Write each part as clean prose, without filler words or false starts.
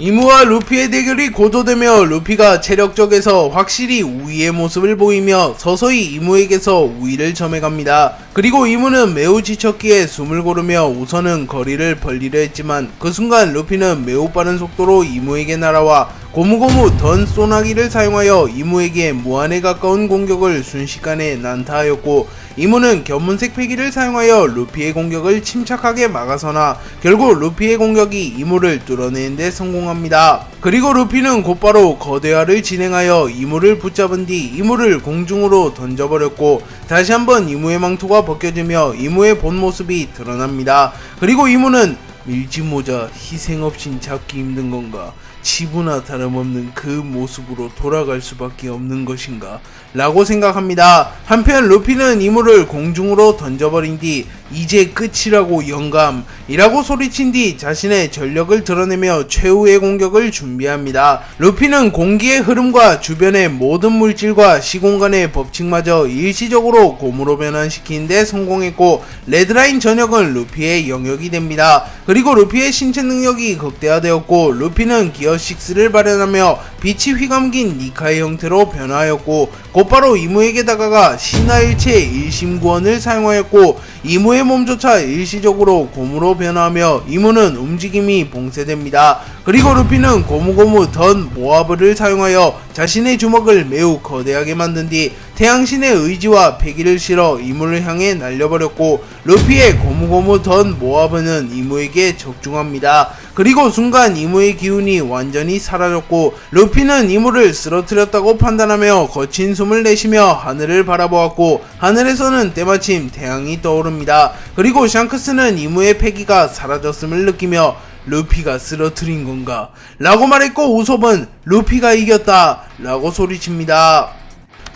이무와 루피의 대결이 고조되며 루피가 체력적에서 확실히 우위의 모습을 보이며 서서히 이무에게서 우위를 점해갑니다. 그리고 이무는 매우 지쳤기에 숨을 고르며 우선은 거리를 벌리려 했지만 그 순간 루피는 매우 빠른 속도로 이무에게 날아와 고무고무 던 소나기를 사용하여 이무에게 무한에 가까운 공격을 순식간에 난타하였고, 이무는 견문색 패기를 사용하여 루피의 공격을 침착하게 막아서나 결국 루피의 공격이 이무를 뚫어내는 데 성공합니다. 그리고 루피는 곧바로 거대화를 진행하여 이무를 붙잡은 뒤 이무를 공중으로 던져버렸고, 다시 한번 이무의 망토가 벗겨지며 이무의 본 모습이 드러납니다. 그리고 이무는 밀짚모자 희생 없인 잡기 힘든 건가? 치부나 다름없는 그 모습으로 돌아갈 수밖에 없는 것인가? 라고 생각합니다. 한편 루피는 이무를 공중으로 던져버린 뒤 이제 끝이라고 영감이라고 소리친 뒤 자신의 전력을 드러내며 최후의 공격을 준비합니다. 루피는 공기의 흐름과 주변의 모든 물질과 시공간의 법칙마저 일시적으로 고무로 변환시키는 데 성공했고, 레드라인 전역은 루피의 영역이 됩니다. 그리고 루피의 신체 능력이 극대화되었고, 루피는 기어 6를 발현하며 빛이 휘감긴 니카의 형태로 변화하였고, 곧바로 이무에게 다가가 신화일체 일심구원을 사용하였고, 이무의 몸조차 일시적으로 고무로 변화하며 이무는 움직임이 봉쇄됩니다. 그리고 루피는 고무고무 던 모아브를 사용하여 자신의 주먹을 매우 거대하게 만든 뒤 태양신의 의지와 패기를 실어 이무를 향해 날려버렸고, 루피의 고무고무 던 모아브는 이무에게 적중합니다. 그리고 순간 이무의 기운이 완전히 사라졌고, 루피는 이무를 쓰러뜨렸다고 판단하며 거친 숨을 내쉬며 하늘을 바라보았고, 하늘에서는 때마침 태양이 떠오릅니다. 그리고 샹크스는 이무의 패기가 사라졌음을 느끼며 루피가 쓰러뜨린 건가? 라고 말했고, 우솝은 루피가 이겼다 라고 소리칩니다.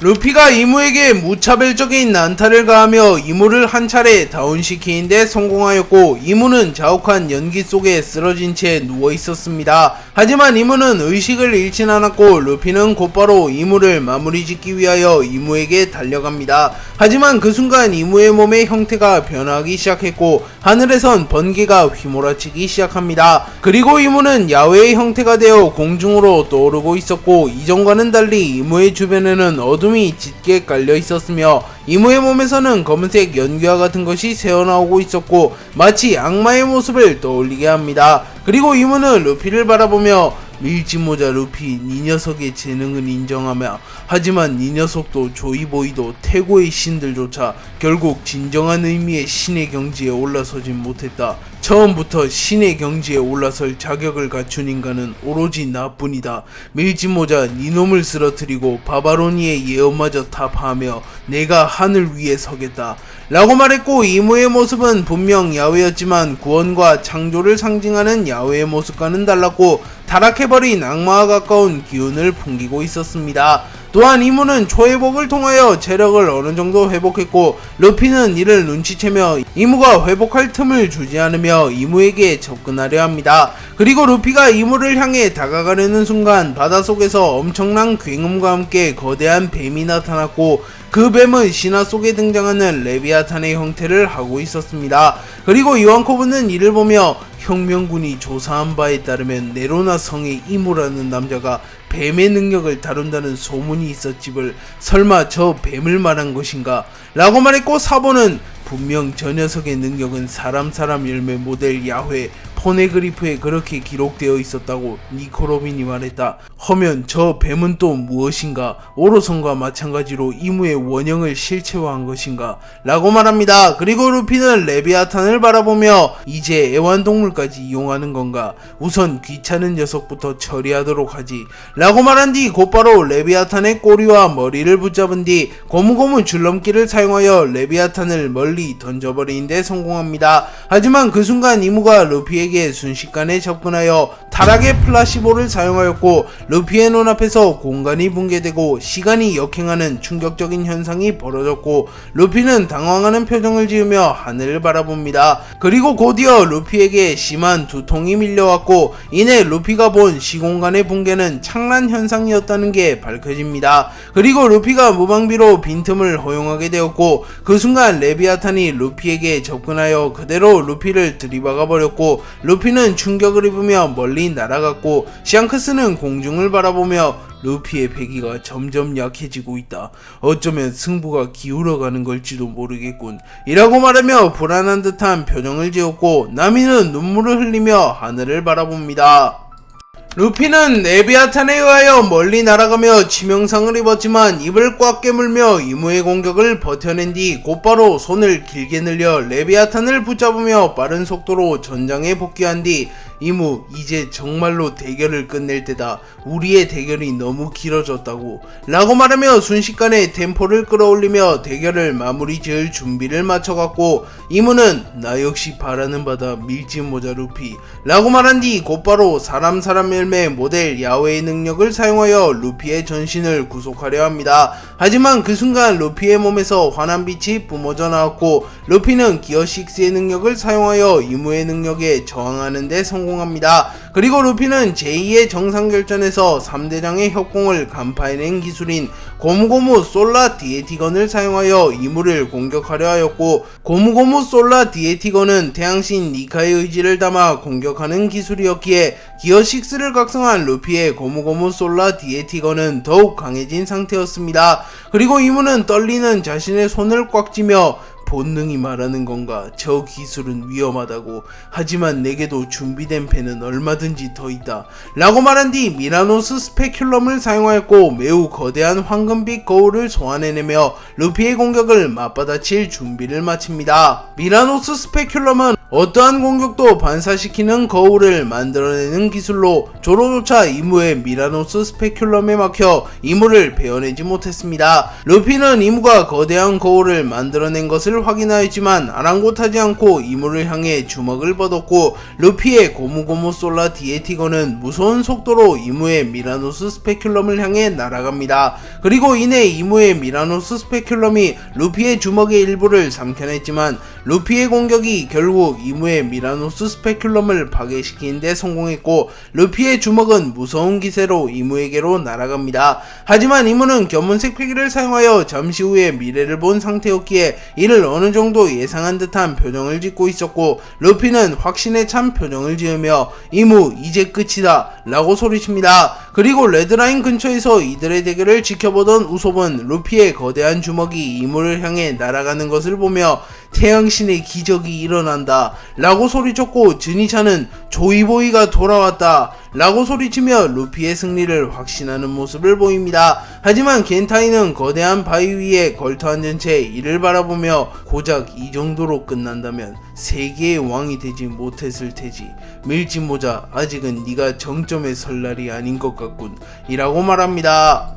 루피가 이무에게 무차별적인 난타를 가하며 이무를 한 차례 다운시키는 데 성공하였고, 이무는 자욱한 연기 속에 쓰러진 채 누워 있었습니다. 하지만 이무는 의식을 잃진 않았고, 루피는 곧바로 이무를 마무리 짓기 위하여 이무에게 달려갑니다. 하지만 그 순간 이무의 몸의 형태가 변하기 시작했고, 하늘에선 번개가 휘몰아치기 시작합니다. 그리고 이무는 야외의 형태가 되어 공중으로 떠오르고 있었고, 이전과는 달리 이무의 주변에는 어둠이 짙게 깔려 있었으며 이무의 몸에서는 검은색 연기와 같은 것이 새어나오고 있었고, 마치 악마의 모습을 떠올리게 합니다. 그리고 이무는 루피를 바라보며 밀짚모자 루피, 네 녀석의 재능은 인정하며, 하지만 네 녀석도 조이보이도 태고의 신들조차 결국 진정한 의미의 신의 경지에 올라서진 못했다. 처음부터 신의 경지에 올라설 자격을 갖춘 인간은 오로지 나뿐이다. 밀짚모자, 네 놈을 쓰러뜨리고 바바로니의 예언마저 타파하며 내가 하늘 위에 서겠다 라고 말했고, 이무의 모습은 분명 야외였지만 구원과 창조를 상징하는 야외의 모습과는 달랐고, 타락해버린 악마와 가까운 기운을 풍기고 있었습니다. 또한 이무는 초회복을 통하여 체력을 어느정도 회복했고, 루피는 이를 눈치채며 이무가 회복할 틈을 주지 않으며 이무에게 접근하려 합니다. 그리고 루피가 이무를 향해 다가가려는 순간 바닷속에서 엄청난 굉음과 함께 거대한 뱀이 나타났고, 그 뱀은 신화 속에 등장하는 레비아탄의 형태를 하고 있었습니다. 그리고 이완코브는 이를 보며 혁명군이 조사한 바에 따르면 네로나 성의 이무라는 남자가 뱀의 능력을 다룬다는 소문이 있었지을 설마 저 뱀을 말한 것인가? 라고 말했고, 사보는 분명 저 녀석의 능력은 사람 열매 모델 야훼 포네그리프에 그렇게 기록되어 있었다고 니코로빈이 말했다. 허면 저 뱀은 또 무엇인가? 오로선과 마찬가지로 이무의 원형을 실체화한 것인가? 라고 말합니다. 그리고 루피는 레비아탄을 바라보며 이제 애완동물까지 이용하는 건가? 우선 귀찮은 녀석부터 처리하도록 하지 라고 말한 뒤 곧바로 레비아탄의 꼬리와 머리를 붙잡은 뒤 고무고무 줄넘기를 사용하여 레비아탄을 멀리 던져버리는 데 성공합니다. 하지만 그 순간 이무가 루피에게 순식간에 접근하여 타락의 플라시보를 사용하였고, 루피의 눈앞에서 공간이 붕괴되고 시간이 역행하는 충격적인 현상이 벌어졌고, 루피는 당황하는 표정을 지으며 하늘을 바라봅니다. 그리고 곧이어 루피에게 심한 두통이 밀려왔고, 이내 루피가 본 시공간의 붕괴는 창란 현상이었다는 게 밝혀집니다. 그리고 루피가 무방비로 빈틈을 허용하게 되었고, 그 순간 레비아탄이 루피에게 접근하여 그대로 루피를 들이박아 버렸고, 루피는 충격을 입으며 멀리 날아갔고 샹크스는 공중을 바라보며 루피의 패기가 점점 약해지고 있다. 어쩌면 승부가 기울어가는 걸지도 모르겠군. 이라고 말하며 불안한 듯한 표정을 지었고 나미는 눈물을 흘리며 하늘을 바라봅니다. 루피는 레비아탄에 의하여 멀리 날아가며 치명상을 입었지만 입을 꽉 깨물며 이무의 공격을 버텨낸 뒤 곧바로 손을 길게 늘려 레비아탄을 붙잡으며 빠른 속도로 전장에 복귀한 뒤 이무, 이제 정말로 대결을 끝낼 때다. 우리의 대결이 너무 길어졌다고 라고 말하며 순식간에 템포를 끌어올리며 대결을 마무리 지을 준비를 마쳐갔고 이무는 나 역시 바라는 바다 밀짚모자 루피 라고 말한 뒤 곧바로 사람 열매 모델 야외의 능력을 사용하여 루피의 전신을 구속하려 합니다. 하지만 그 순간 루피의 몸에서 환한 빛이 뿜어져 나왔고 루피는 기어 6의 능력을 사용하여 이무의 능력에 저항하는 데 성공합니다. 그리고 루피는 제2의 정상결전에서 3대장의 협공을 간파해낸 기술인 고무고무 솔라 디에티건을 사용하여 이무를 공격하려 하였고 고무고무 솔라 디에티건은 태양신 니카의 의지를 담아 공격하는 기술이었기에 기어6를 각성한 루피의 고무고무 솔라 디에티건은 더욱 강해진 상태였습니다. 그리고 이무는 떨리는 자신의 손을 꽉 쥐며 본능이 말하는 건가? 저 기술은 위험하다고. 하지만 내게도 준비된 패는 얼마든지 더 있다. 라고 말한 뒤 미라노스 스페큘럼을 사용하였고 매우 거대한 황금빛 거울을 소환해내며 루피의 공격을 맞받아칠 준비를 마칩니다. 미라노스 스페큘럼은 어떠한 공격도 반사시키는 거울을 만들어내는 기술로 조로조차 이무의 미라노스 스페큘럼에 막혀 이무를 베어내지 못했습니다. 루피는 이무가 거대한 거울을 만들어낸 것을 확인하였지만 아랑곳하지 않고 이무를 향해 주먹을 뻗었고 루피의 고무고무 솔라 디에티건은 무서운 속도로 이무의 미라노스 스페큘럼을 향해 날아갑니다. 그리고 이내 이무의 미라노스 스페큘럼이 루피의 주먹의 일부를 삼켜냈지만 루피의 공격이 결국 이무의 미라노스 스페큘럼을 파괴시키는 데 성공했고 루피의 주먹은 무서운 기세로 이무에게로 날아갑니다. 하지만 이무는 견문색 패기를 사용하여 잠시 후에 미래를 본 상태였기에 이를 어느 정도 예상한 듯한 표정을 짓고 있었고 루피는 확신에 찬 표정을 지으며 이무 이제 끝이다 라고 소리칩니다. 그리고 레드라인 근처에서 이들의 대결을 지켜보던 우솝은 루피의 거대한 주먹이 이무를 향해 날아가는 것을 보며 태양신의 기적이 일어난다 라고 소리쳤고 즈니차는 조이보이가 돌아왔다 라고 소리치며 루피의 승리를 확신하는 모습을 보입니다. 하지만 겐타이는 거대한 바위 위에 걸터앉은 채 이를 바라보며 고작 이 정도로 끝난다면 세계의 왕이 되지 못했을 테지. 밀짚모자 아직은 네가 정점에 설 날이 아닌 것 같군 이라고 말합니다.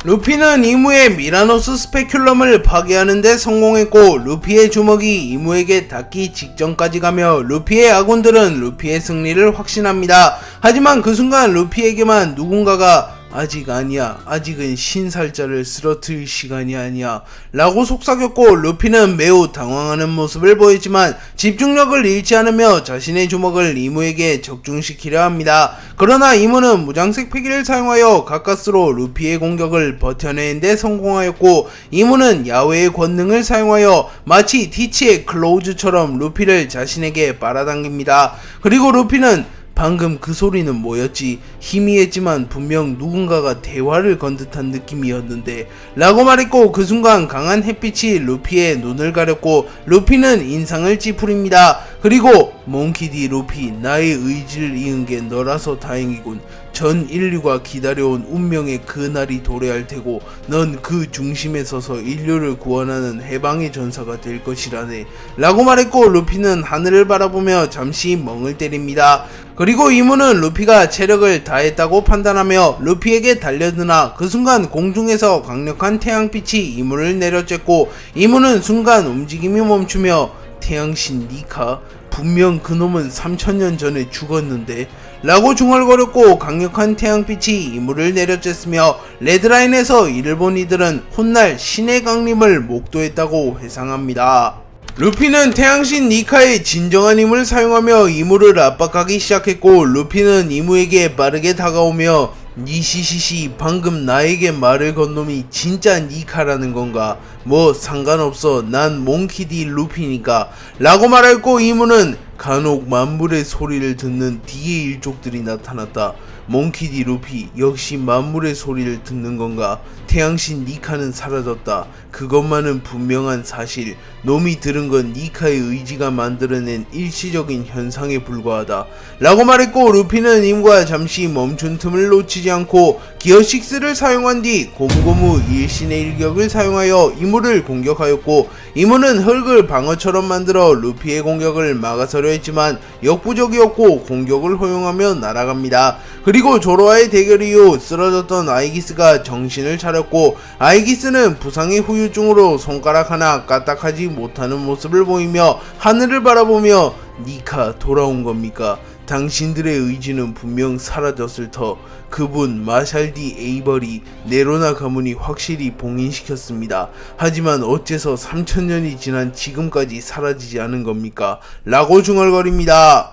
루피는 이무의 미라노스 스페큘럼을 파괴하는 데 성공했고 루피의 주먹이 이무에게 닿기 직전까지 가며 루피의 아군들은 루피의 승리를 확신합니다. 하지만 그 순간 루피에게만 누군가가 아직 아니야. 아직은 신살자를 쓰러뜨릴 시간이 아니야. 라고 속삭였고 루피는 매우 당황하는 모습을 보였지만 집중력을 잃지 않으며 자신의 주먹을 이무에게 적중시키려 합니다. 그러나 이무는 무장색 패기를 사용하여 가까스로 루피의 공격을 버텨내는 데 성공하였고 이무는 야외의 권능을 사용하여 마치 티치의 클로우즈처럼 루피를 자신에게 빨아당깁니다. 그리고 루피는 방금 그 소리는 뭐였지? 희미했지만 분명 누군가가 대화를 건 듯한 느낌이었는데 라고 말했고 그 순간 강한 햇빛이 루피의 눈을 가렸고 루피는 인상을 찌푸립니다. 그리고 몽키디 루피 나의 의지를 이은 게 너라서 다행이군. 전 인류가 기다려온 운명의 그 날이 도래할 테고 넌 그 중심에 서서 인류를 구원하는 해방의 전사가 될 것이라네 라고 말했고 루피는 하늘을 바라보며 잠시 멍을 때립니다. 그리고 이무는 루피가 체력을 다했다고 판단하며 루피에게 달려드나 그 순간 공중에서 강력한 태양빛이 이무를 내려쬐고 이무는 순간 움직임이 멈추며 태양신 니카? 분명 그놈은 3000년 전에 죽었는데 라고 중얼거렸고 강력한 태양빛이 이무를 내려쬐으며 레드라인에서 이를 본 이들은 훗날 신의 강림을 목도했다고 회상합니다. 루피는 태양신 니카의 진정한 힘을 사용하며 이무를 압박하기 시작했고 루피는 이무에게 빠르게 다가오며 니시시시 방금 나에게 말을 건 놈이 진짜 니카라는 건가? 뭐 상관없어 난 몽키디 루피니까 라고 말했고 이무는 간혹 만물의 소리를 듣는 D의 일족들이 나타났다. 몽키디 루피 역시 만물의 소리를 듣는 건가? 태양신 니카는 사라졌다. 그것만은 분명한 사실. 놈이 들은 건 니카의 의지가 만들어낸 일시적인 현상에 불과하다 라고 말했고, 루피는 임과 잠시 멈춘 틈을 놓치지 않고 기어 6를 사용한 뒤 고무고무 일신의 일격을 사용하여 이무를 공격하였고, 이무는 흙을 방어처럼 만들어 루피의 공격을 막아서려 했지만 역부족이었고 공격을 허용하며 날아갑니다. 그리고 조로와의 대결 이후 쓰러졌던 아이기스가 정신을 차렸고, 아이기스는 부상의 후유증으로 손가락 하나 까딱하지 못하는 모습을 보이며 하늘을 바라보며 니카 돌아온 겁니까? 당신들의 의지는 분명 사라졌을 터. 그분 마샬디 에이버리 네로나 가문이 확실히 봉인시켰습니다. 하지만 어째서 3000년이 지난 지금까지 사라지지 않은 겁니까? 라고 중얼거립니다.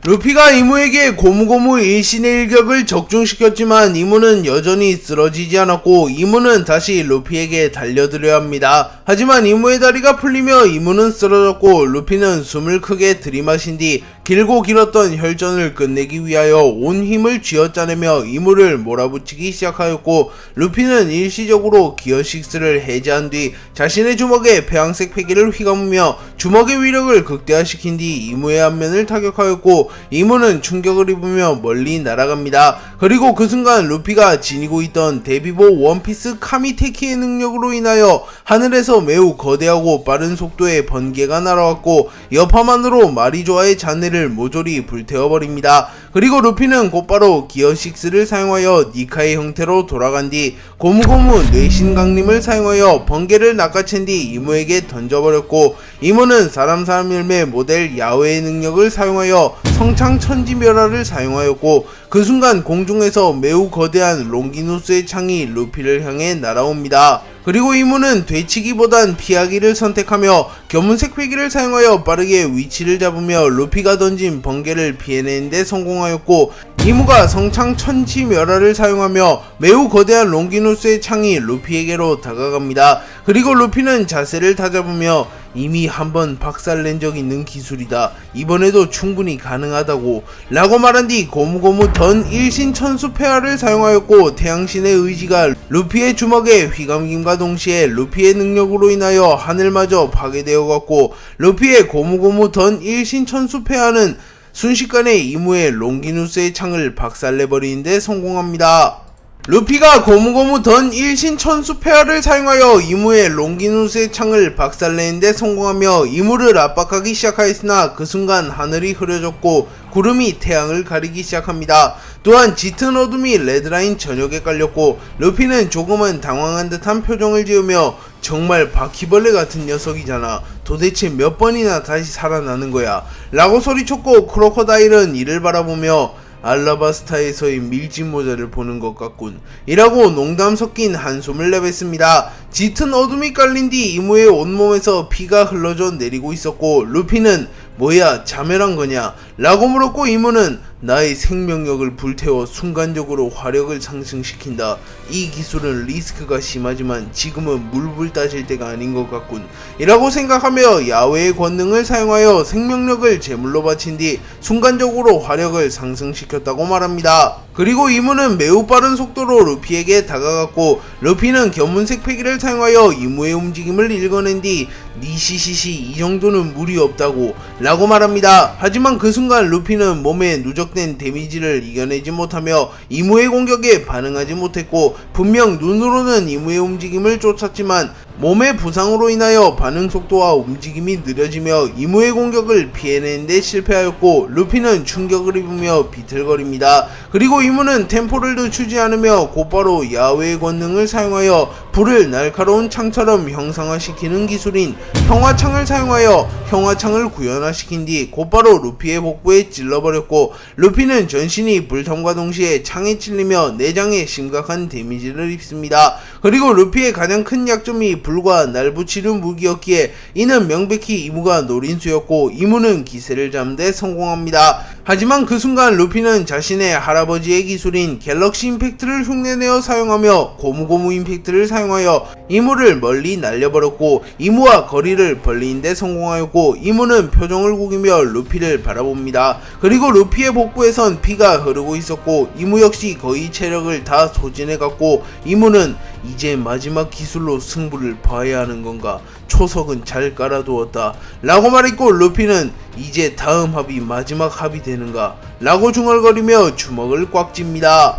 루피가 이무에게 고무고무 일신의 일격을 적중시켰지만 이무는 여전히 쓰러지지 않았고, 이무는 다시 루피에게 달려들어야 합니다. 하지만 이무의 다리가 풀리며 이무는 쓰러졌고, 루피는 숨을 크게 들이마신 뒤 길고 길었던 혈전을 끝내기 위하여 온 힘을 쥐어짜내며 이무를 몰아붙이기 시작하였고, 루피는 일시적으로 기어 6를 해제한 뒤 자신의 주먹에 폐왕색 패기를 휘감으며 주먹의 위력을 극대화시킨 뒤 이무의 안면을 타격하였고, 이무는 충격을 입으며 멀리 날아갑니다. 그리고 그 순간 루피가 지니고 있던 데비보 원피스 카미테키의 능력으로 인하여 하늘에서 매우 거대하고 빠른 속도의 번개가 날아왔고, 여파만으로 마리조아의 잔해를 모조리 불태워버립니다. 그리고 루피는 곧바로 기어 6를 사용하여 니카의 형태로 돌아간 뒤 고무고무 뇌신 강림을 사용하여 번개를 낚아챈 뒤 이무에게 던져버렸고, 이무는 사람 열매 모델 야외의 능력을 사용하여 성창천지멸화를 사용하였고, 그 순간 공중에서 매우 거대한 롱기누스의 창이 루피를 향해 날아옵니다. 그리고 이무는 되치기보단 피하기를 선택하며 견문색 패기를 사용하여 빠르게 위치를 잡으며 루피가 던진 번개를 피해내는데 성공하였고, 이무가 성창천지멸화를 사용하며 매우 거대한 롱기누스의 창이 루피에게로 다가갑니다. 그리고 루피는 자세를 다잡으며 이미 한번 박살낸 적 있는 기술이다. 이번에도 충분히 가능하다고 라고 말한 뒤 고무고무 던 일신천수 폐하를 사용하였고, 태양신의 의지가 루피의 주먹에 휘감김과 동시에 루피의 능력으로 인하여 하늘마저 파괴되어갔고, 루피의 고무고무 던 일신천수 폐하는 순식간에 이무의 롱기누스의 창을 박살내버리는데 성공합니다. 루피가 고무고무 던 일신천수 폐하를 사용하여 이무의 롱기누스의 창을 박살내는데 성공하며 이무를 압박하기 시작하였으나 그 순간 하늘이 흐려졌고 구름이 태양을 가리기 시작합니다. 또한 짙은 어둠이 레드라인 전역에 깔렸고, 루피는 조금은 당황한 듯한 표정을 지으며 정말 바퀴벌레 같은 녀석이잖아. 도대체 몇 번이나 다시 살아나는 거야? 라고 소리쳤고, 크로커다일은 이를 바라보며 알라바스타에서의 밀짚 모자를 보는 것 같군 이라고 농담 섞인 한숨을 내뱉습니다. 짙은 어둠이 깔린 뒤 이무의 온몸에서 피가 흘러져 내리고 있었고, 루피는 뭐야 자멸한 거냐 라고 물었고, 이무는 나의 생명력을 불태워 순간적으로 화력을 상승시킨다. 이 기술은 리스크가 심하지만 지금은 물불 따질 때가 아닌 것 같군 이라고 생각하며 야외의 권능을 사용하여 생명력을 제물로 바친 뒤 순간적으로 화력을 상승시켰다고 말합니다. 그리고 이무는 매우 빠른 속도로 루피에게 다가갔고, 루피는 견문색 패기를 사용하여 이무의 움직임을 읽어낸 뒤 니시시시 이 정도는 무리 없다고 라고 말합니다. 하지만 그 순간 루피는 몸에 누적된 데미지를 이겨내지 못하며 이무의 공격에 반응하지 못했고, 분명 눈으로는 이무의 움직임을 쫓았지만 몸의 부상으로 인하여 반응 속도와 움직임이 느려지며 이무의 공격을 피해내는데 실패하였고, 루피는 충격을 입으며 비틀거립니다. 그리고 이무는 템포를 늦추지 않으며 곧바로 야외의 권능을 사용하여 불을 날카로운 창처럼 형상화시키는 기술인 형화창을 사용하여 형화창을 구현화시킨 뒤 곧바로 루피의 복부에 찔러버렸고, 루피는 전신이 불탐과 동시에 창에 찔리며 내장에 심각한 데미지를 입습니다. 그리고 루피의 가장 큰 약점이 불과 날붙이는 무기였기에 이는 명백히 이무가 노린 수였고, 이무는 기세를 잡는 데 성공합니다. 하지만 그 순간 루피는 자신의 할아버지의 기술인 갤럭시 임팩트를 흉내내어 사용하며 고무고무 임팩트를 사용하여 이무를 멀리 날려버렸고 이무와 거리를 벌리는 데 성공하였고 이무는 표정을 구기며 루피를 바라봅니다. 그리고 루피의 복부에선 피가 흐르고 있었고 이무 역시 거의 체력을 다 소진해갔고 이무는 이제 마지막 기술로 승부를 봐야 하는 건가? 초석은 잘 깔아두었다 라고 말했고 루피는 이제 다음 합이 마지막 합이 되는가? 라고 중얼거리며 주먹을 꽉 쥡니다.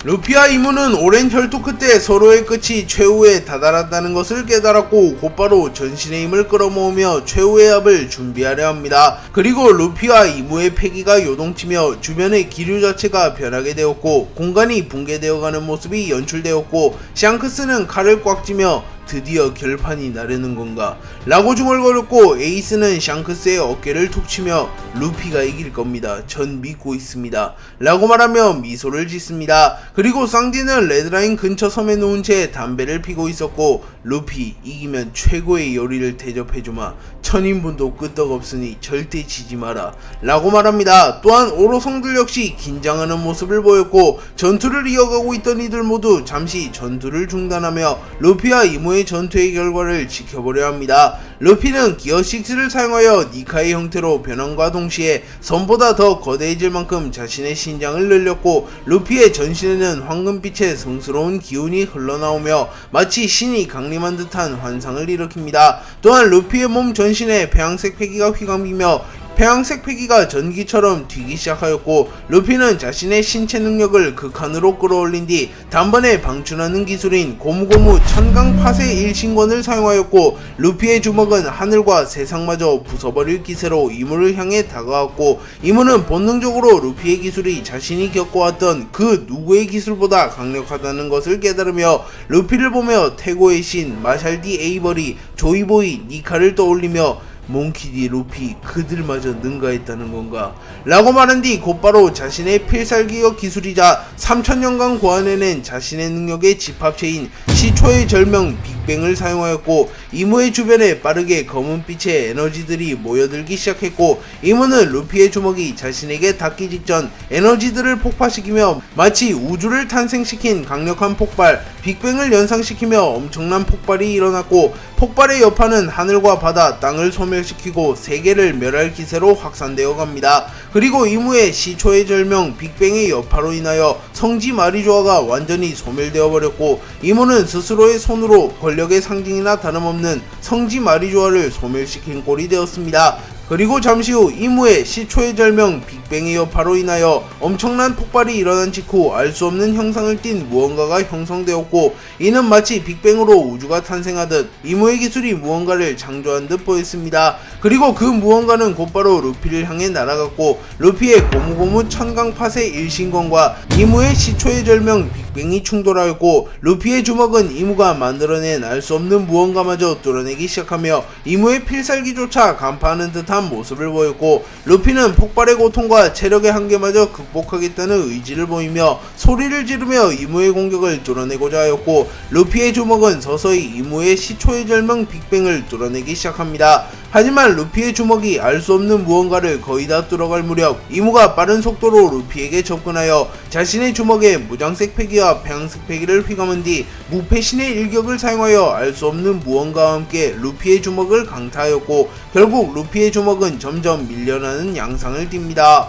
루피와 이무는 오랜 혈투 끝에 서로의 끝이 최후에 다다랐다는 것을 깨달았고 곧바로 전신의 힘을 끌어모으며 최후의 합을 준비하려 합니다. 그리고 루피와 이무의 패기가 요동치며 주변의 기류 자체가 변하게 되었고 공간이 붕괴되어가는 모습이 연출되었고 샹크스는 칼을 꽉 쥐며 드디어 결판이 나려는 건가? 라고 중얼거렸고 에이스는 샹크스의 어깨를 툭 치며 루피가 이길 겁니다. 전 믿고 있습니다. 라고 말하며 미소를 짓습니다. 그리고 쌍디는 레드라인 근처 섬에 누운 채 담배를 피고 있었고 루피 이기면 최고의 요리를 대접해주마. 천인분도 끄떡없으니 절대 지지 마라. 라고 말합니다. 또한 오로성들 역시 긴장하는 모습을 보였고 전투를 이어가고 있던 이들 모두 잠시 전투를 중단하며 루피와 이무의 전투의 결과를 지켜보려 합니다. 루피는 기어 6를 사용하여 니카의 형태로 변함과 동시에 선보다 더 거대해질 만큼 자신의 신장을 늘렸고 루피의 전신에는 황금빛의 성스러운 기운이 흘러나오며 마치 신이 강림한 듯한 환상을 일으킵니다. 또한 루피의 몸 전신에 폐양색 패기가 휘감기며 폐양색 패기가 전기처럼 튀기 시작하였고 루피는 자신의 신체 능력을 극한으로 끌어올린 뒤 단번에 방출하는 기술인 고무고무 천강 파쇄 일신권을 사용하였고 루피의 주먹은 하늘과 세상마저 부숴버릴 기세로 이무를 향해 다가왔고 이무는 본능적으로 루피의 기술이 자신이 겪어왔던 그 누구의 기술보다 강력하다는 것을 깨달으며 루피를 보며 태고의 신 마샬디 에이버리 조이보이 니카를 떠올리며 몽키디 루피 그들마저 능가했다는 건가? 라고 말한 뒤 곧바로 자신의 필살기어 기술이자 3000년간 고안해낸 자신의 능력의 집합체인 시초의 절명 빅뱅을 사용하였고 이무의 주변에 빠르게 검은빛의 에너지들이 모여들기 시작했고 이무는 루피의 주먹이 자신에게 닿기 직전 에너지들을 폭파시키며 마치 우주를 탄생시킨 강력한 폭발 빅뱅을 연상시키며 엄청난 폭발이 일어났고 폭발의 여파는 하늘과 바다, 땅을 소멸시키고 세계를 멸할 기세로 확산되어 갑니다. 그리고 이무의 시초의 절명 빅뱅의 여파로 인하여 성지 마리조아가 완전히 소멸되어 버렸고 이무는 스스로의 손으로 권력의 상징이나 다름없는 성지 마리조아를 소멸시킨 꼴이 되었습니다. 그리고 잠시 후 이무의 시초의 절명 빅뱅의 여파로 인하여 엄청난 폭발이 일어난 직후 알 수 없는 형상을 띤 무언가가 형성되었고 이는 마치 빅뱅으로 우주가 탄생하듯 이무의 기술이 무언가를 창조한 듯 보였습니다. 그리고 그 무언가는 곧바로 루피를 향해 날아갔고 루피의 고무고무 천강 파쇄 일신권과 이무의 시초의 절명 빅뱅이 충돌하였고 루피의 주먹은 이무가 만들어낸 알 수 없는 무언가마저 뚫어내기 시작하며 이무의 필살기조차 간파하는 듯한 모습을 보였고 루피는 폭발의 고통과 체력의 한계마저 극복하겠다는 의지를 보이며 소리를 지르며 이무의 공격을 뚫어내고자 하였고 루피의 주먹은 서서히 이무의 시초의 절명 빅뱅을 뚫어내기 시작합니다. 하지만 루피의 주먹이 알 수 없는 무언가를 거의 다 뚫어갈 무렵 이무가 빠른 속도로 루피에게 접근하여 자신의 주먹에 무장색 패기와 폐양색 패기를 휘감은 뒤 무패신의 일격을 사용하여 알 수 없는 무언가와 함께 루피의 주먹을 강타하였고 결국 루피의 주먹은 점점 밀려나는 양상을 띱니다.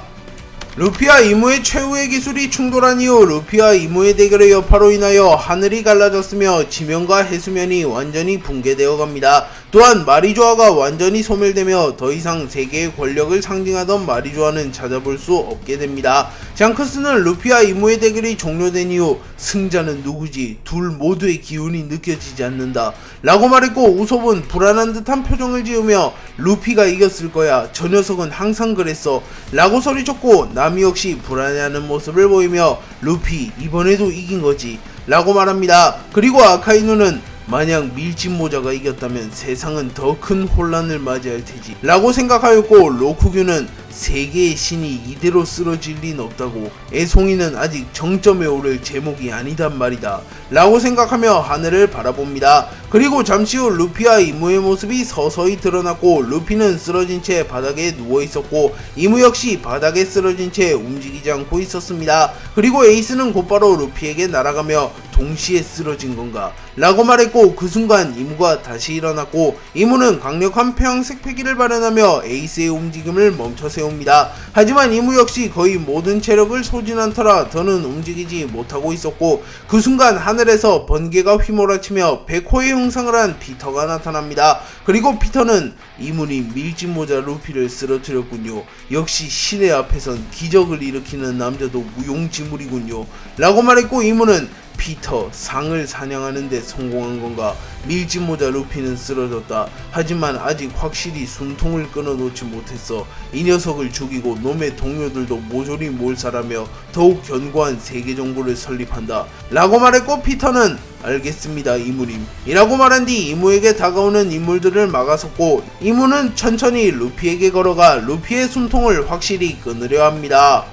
루피와 이무의 최후의 기술이 충돌한 이후 루피와 이무의 대결의 여파로 인하여 하늘이 갈라졌으며 지면과 해수면이 완전히 붕괴되어 갑니다. 또한 마리조아가 완전히 소멸되며 더 이상 세계의 권력을 상징하던 마리조아는 찾아볼 수 없게 됩니다. 샹크스는 루피와 이무의 대결이 종료된 이후 승자는 누구지? 둘 모두의 기운이 느껴지지 않는다 라고 말했고 우솝은 불안한 듯한 표정을 지으며 루피가 이겼을 거야. 저 녀석은 항상 그랬어 라고 소리쳤고 나미 역시 불안해하는 모습을 보이며 루피 이번에도 이긴 거지 라고 말합니다. 그리고 아카이누는 만약 밀짚모자가 이겼다면 세상은 더 큰 혼란을 맞이할 테지 라고 생각하였고 로쿠규는 세계의 신이 이대로 쓰러질 리는 없다고. 애송이는 아직 정점에 오를 제목이 아니단 말이다 라고 생각하며 하늘을 바라봅니다. 그리고 잠시 후 루피와 이무의 모습이 서서히 드러났고, 루피는 쓰러진 채 바닥에 누워있었고 이무 역시 바닥에 쓰러진 채 움직이지 않고 있었습니다. 그리고 에이스는 곧바로 루피에게 날아가며 동시에 쓰러진 건가? 라고 말했고, 그 순간 이무가 다시 일어났고 이무는 강력한 폐왕색 패기를 발현하며 에이스의 움직임을 멈춰 세웁니다. 하지만 이무 역시 거의 모든 체력을 소진한 터라 더는 움직이지 못하고 있었고, 그 순간 하늘에서 번개가 휘몰아치며 백호의 형상을 한 피터가 나타납니다. 그리고 피터는 이문이 밀짚모자 루피를 쓰러뜨렸군요. 역시 신의 앞에선 기적을 일으키는 남자도 무용지물이군요 라고 말했고, 이문은 피터, 상을 사냥하는데 성공한 건가? 밀짚모자 루피는 쓰러졌다. 하지만 아직 확실히 숨통을 끊어놓지 못했어. 이 녀석을 죽이고 놈의 동료들도 모조리 몰살하며 더욱 견고한 세계 정부를 설립한다 라고 말했고, 피터는 알겠습니다 이무님 이라고 말한 뒤 이무에게 다가오는 인물들을 막아섰고, 이무는 천천히 루피에게 걸어가 루피의 숨통을 확실히 끊으려 합니다.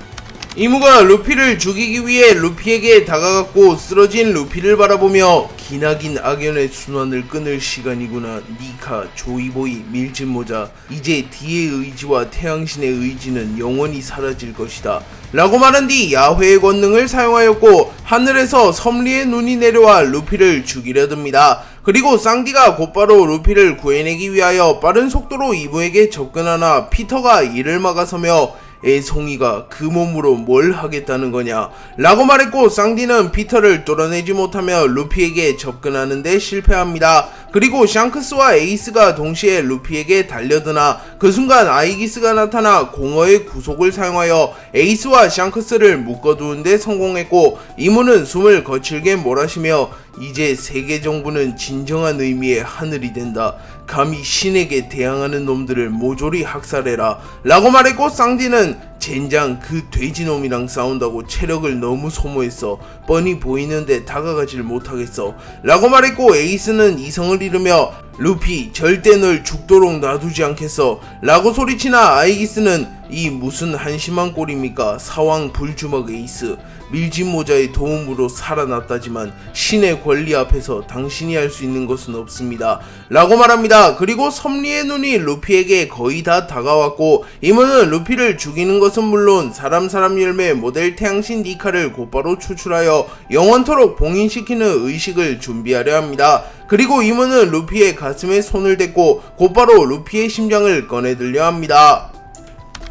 이무가 루피를 죽이기 위해 루피에게 다가갔고, 쓰러진 루피를 바라보며 기나긴 악연의 순환을 끊을 시간이구나. 니카, 조이보이, 밀짚모자, 이제 D의 의지와 태양신의 의지는 영원히 사라질 것이다 라고 말한 뒤 야훼의 권능을 사용하였고, 하늘에서 섭리의 눈이 내려와 루피를 죽이려 듭니다. 그리고 쌍디가 곧바로 루피를 구해내기 위하여 빠른 속도로 이무에게 접근하나 피터가 이를 막아서며 애송이가 그 몸으로 뭘 하겠다는 거냐 라고 말했고, 쌍디는 피터를 뚫어내지 못하며 루피에게 접근하는데 실패합니다. 그리고 샹크스와 에이스가 동시에 루피에게 달려드나 그 순간 아이기스가 나타나 공허의 구속을 사용하여 에이스와 샹크스를 묶어두는데 성공했고, 이무는 숨을 거칠게 몰아쉬며 이제 세계 정부는 진정한 의미의 하늘이 된다. 감히 신에게 대항하는 놈들을 모조리 학살해라 라고 말했고, 쌍디는 젠장 그 돼지놈이랑 싸운다고 체력을 너무 소모했어. 뻔히 보이는데 다가가질 못하겠어 라고 말했고, 에이스는 이성을 잃으며 루피 절대 널 죽도록 놔두지 않겠어 라고 소리치나 아이기스는 이 무슨 한심한 꼴입니까? 사왕 불주먹 에이스, 밀짚모자의 도움으로 살아났다지만 신의 권리 앞에서 당신이 할 수 있는 것은 없습니다 라고 말합니다. 그리고 섭리의 눈이 루피에게 거의 다 다가왔고, 이모는 루피를 죽이는 것은 물론 사람 열매 모델 태양신 니카를 곧바로 추출하여 영원토록 봉인시키는 의식을 준비하려 합니다. 그리고 이모는 루피의 가슴에 손을 댔고 곧바로 루피의 심장을 꺼내들려 합니다.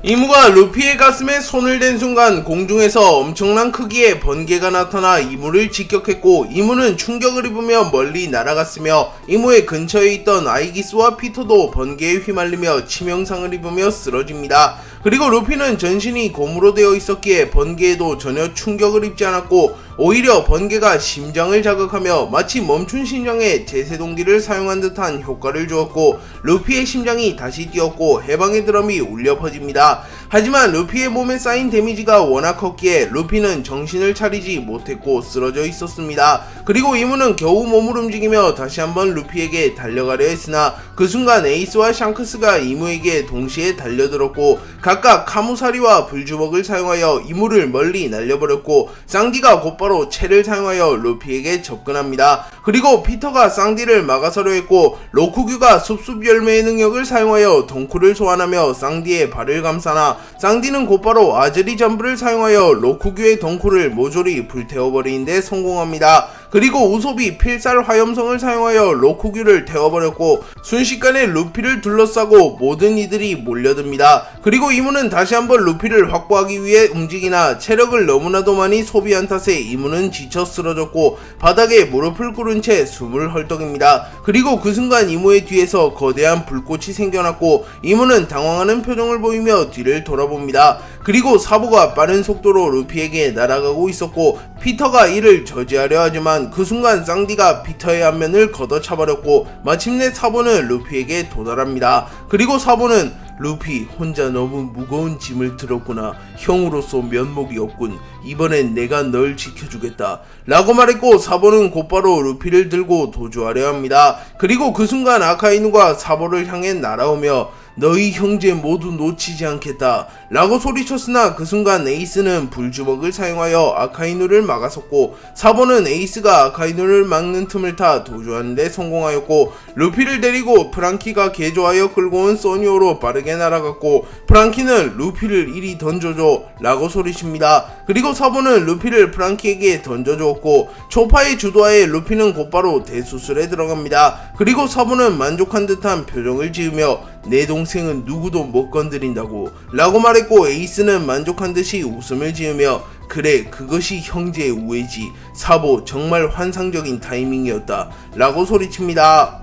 이무가 루피의 가슴에 손을 댄 순간 공중에서 엄청난 크기의 번개가 나타나 이무를 직격했고, 이무는 충격을 입으며 멀리 날아갔으며 이무의 근처에 있던 아이기스와 피터도 번개에 휘말리며 치명상을 입으며 쓰러집니다. 그리고 루피는 전신이 곰으로 되어 있었기에 번개에도 전혀 충격을 입지 않았고, 오히려 번개가 심장을 자극하며 마치 멈춘 심장에 제세동기를 사용한 듯한 효과를 주었고, 루피의 심장이 다시 뛰었고 해방의 드럼이 울려 퍼집니다. 하지만 루피의 몸에 쌓인 데미지가 워낙 컸기에 루피는 정신을 차리지 못했고 쓰러져 있었습니다. 그리고 이무는 겨우 몸을 움직이며 다시 한번 루피에게 달려가려 했으나 그 순간 에이스와 샹크스가 이무에게 동시에 달려들었고, 각각 카무사리와 불주먹을 사용하여 이무를 멀리 날려버렸고, 쌍디가 곧바로 채를 사용하여 루피에게 접근합니다. 그리고 피터가 쌍디를 막아서려 했고, 로쿠규가 숲숲 열매의 능력을 사용하여 덩쿨을 소환하며 쌍디의 발을 감싸나 쌍디는 곧바로 아즈리 잠브를 사용하여 로쿠규의 덩쿨을 모조리 불태워버리는데 성공합니다. 그리고 우솝이 필살 화염성을 사용하여 로쿠규를 태워버렸고, 순식간에 루피를 둘러싸고 모든 이들이 몰려듭니다. 그리고 이무는 다시 한번 루피를 확보하기 위해 움직이나 체력을 너무나도 많이 소비한 탓에 이무는 지쳐 쓰러졌고 바닥에 무릎을 꿇은 채 숨을 헐떡입니다. 그리고 그 순간 이무의 뒤에서 거대한 불꽃이 생겨났고, 이무는 당황하는 표정을 보이며 뒤를 돌아봅니다. 그리고 사보가 빠른 속도로 루피에게 날아가고 있었고, 피터가 이를 저지하려 하지만 그 순간 쌍디가 피터의 안면을 걷어차버렸고, 마침내 사보는 루피에게 도달합니다. 그리고 사보는 루피 혼자 너무 무거운 짐을 들었구나. 형으로서 면목이 없군. 이번엔 내가 널 지켜주겠다 라고 말했고, 사보는 곧바로 루피를 들고 도주하려 합니다. 그리고 그 순간 아카이누가 사보를 향해 날아오며 너희 형제 모두 놓치지 않겠다 라고 소리쳤으나 그 순간 에이스는 불주먹을 사용하여 아카이누를 막아섰고 사보는 에이스가 아카이누를 막는 틈을 타 도주하는 데 성공하였고 루피를 데리고 프랑키가 개조하여 끌고 온 써니오로 빠르게 날아갔고 프랑키는 루피를 이리 던져줘 라고 소리칩니다. 그리고 사보는 루피를 프랑키에게 던져주었고 초파의 주도하에 루피는 곧바로 대수술에 들어갑니다. 그리고 사보는 만족한 듯한 표정을 지으며 내 동생은 누구도 못 건드린다고 라고 말했고 에이스는 만족한 듯이 웃음을 지으며 그래 그것이 형제의 우애지 사보 정말 환상적인 타이밍이었다 라고 소리칩니다.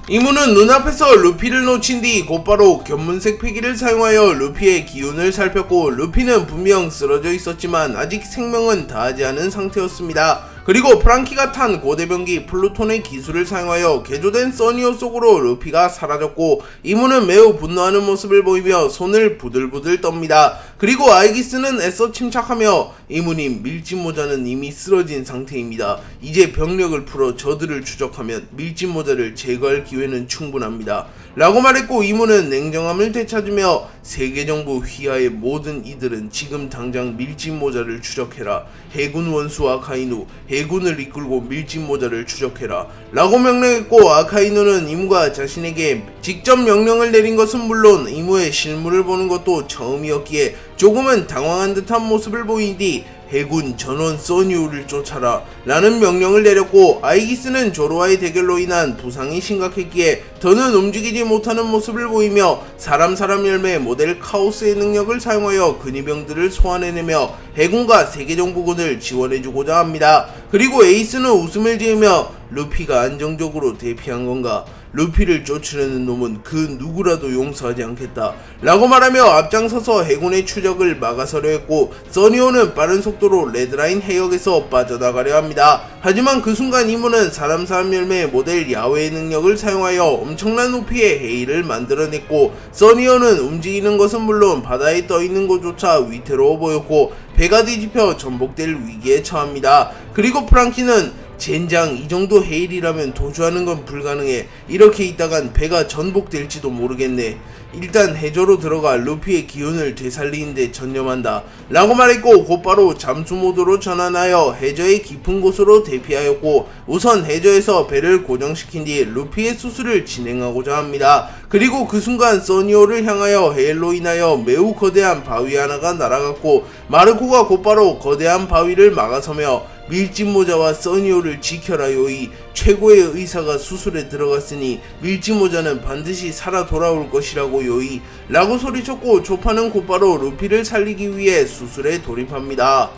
이무는 눈앞에서 루피를 놓친 뒤 곧바로 견문색 패기를 사용하여 루피의 기운을 살폈고 루피는 분명 쓰러져 있었지만 아직 생명은 다하지 않은 상태였습니다. 그리고 프랑키가 탄 고대병기 플루톤의 기술을 사용하여 개조된 써니오 속으로 루피가 사라졌고 이무는 매우 분노하는 모습을 보이며 손을 부들부들 떱니다. 그리고 아이기스는 애써 침착하며 이무님 밀짚모자는 이미 쓰러진 상태입니다. 이제 병력을 풀어 저들을 추적하면 밀짚모자를 제거할 기회는 충분합니다. 라고 말했고 이무는 냉정함을 되찾으며 세계정부 휘하의 모든 이들은 지금 당장 밀짚모자를 추적해라. 해군 원수 아카이누 해군을 이끌고 밀짚모자를 추적해라 라고 명령했고 아카이누는 이무가 자신에게 직접 명령을 내린 것은 물론 이무의 실물을 보는 것도 처음이었기에 조금은 당황한 듯한 모습을 보인 뒤 해군 전원 써니오를 쫓아라 라는 명령을 내렸고 아이기스는 조로와의 대결로 인한 부상이 심각했기에 더는 움직이지 못하는 모습을 보이며 사람 열매 모델 카오스의 능력을 사용하여 근위병들을 소환해내며 해군과 세계정부군을 지원해주고자 합니다. 그리고 에이스는 웃음을 지으며 루피가 안정적으로 대피한 건가? 루피를 쫓으려는 놈은 그 누구라도 용서하지 않겠다 라고 말하며 앞장서서 해군의 추적을 막아서려 했고 써니오는 빠른 속도로 레드라인 해역에서 빠져나가려 합니다. 하지만 그 순간 이무는 사람 열매의 모델 야외의 능력을 사용하여 엄청난 높이의 해일을 만들어냈고 써니오는 움직이는 것은 물론 바다에 떠있는 것조차 위태로워 보였고 배가 뒤집혀 전복될 위기에 처합니다. 그리고 프랑키는 젠장 이 정도 해일이라면 도주하는 건 불가능해. 이렇게 있다간 배가 전복될지도 모르겠네. 일단 해저로 들어가 루피의 기운을 되살리는데 전념한다 라고 말했고 곧바로 잠수 모드로 전환하여 해저의 깊은 곳으로 대피하였고 우선 해저에서 배를 고정시킨 뒤 루피의 수술을 진행하고자 합니다. 그리고 그 순간 써니오를 향하여 해일로 인하여 매우 거대한 바위 하나가 날아갔고 마르코가 곧바로 거대한 바위를 막아서며 밀짚모자와 써니오를 지켜라 요이 최고의 의사가 수술에 들어갔으니 밀짚모자는 반드시 살아 돌아올 것이라고 요이 라고 소리쳤고 초파는 곧바로 루피를 살리기 위해 수술에 돌입합니다.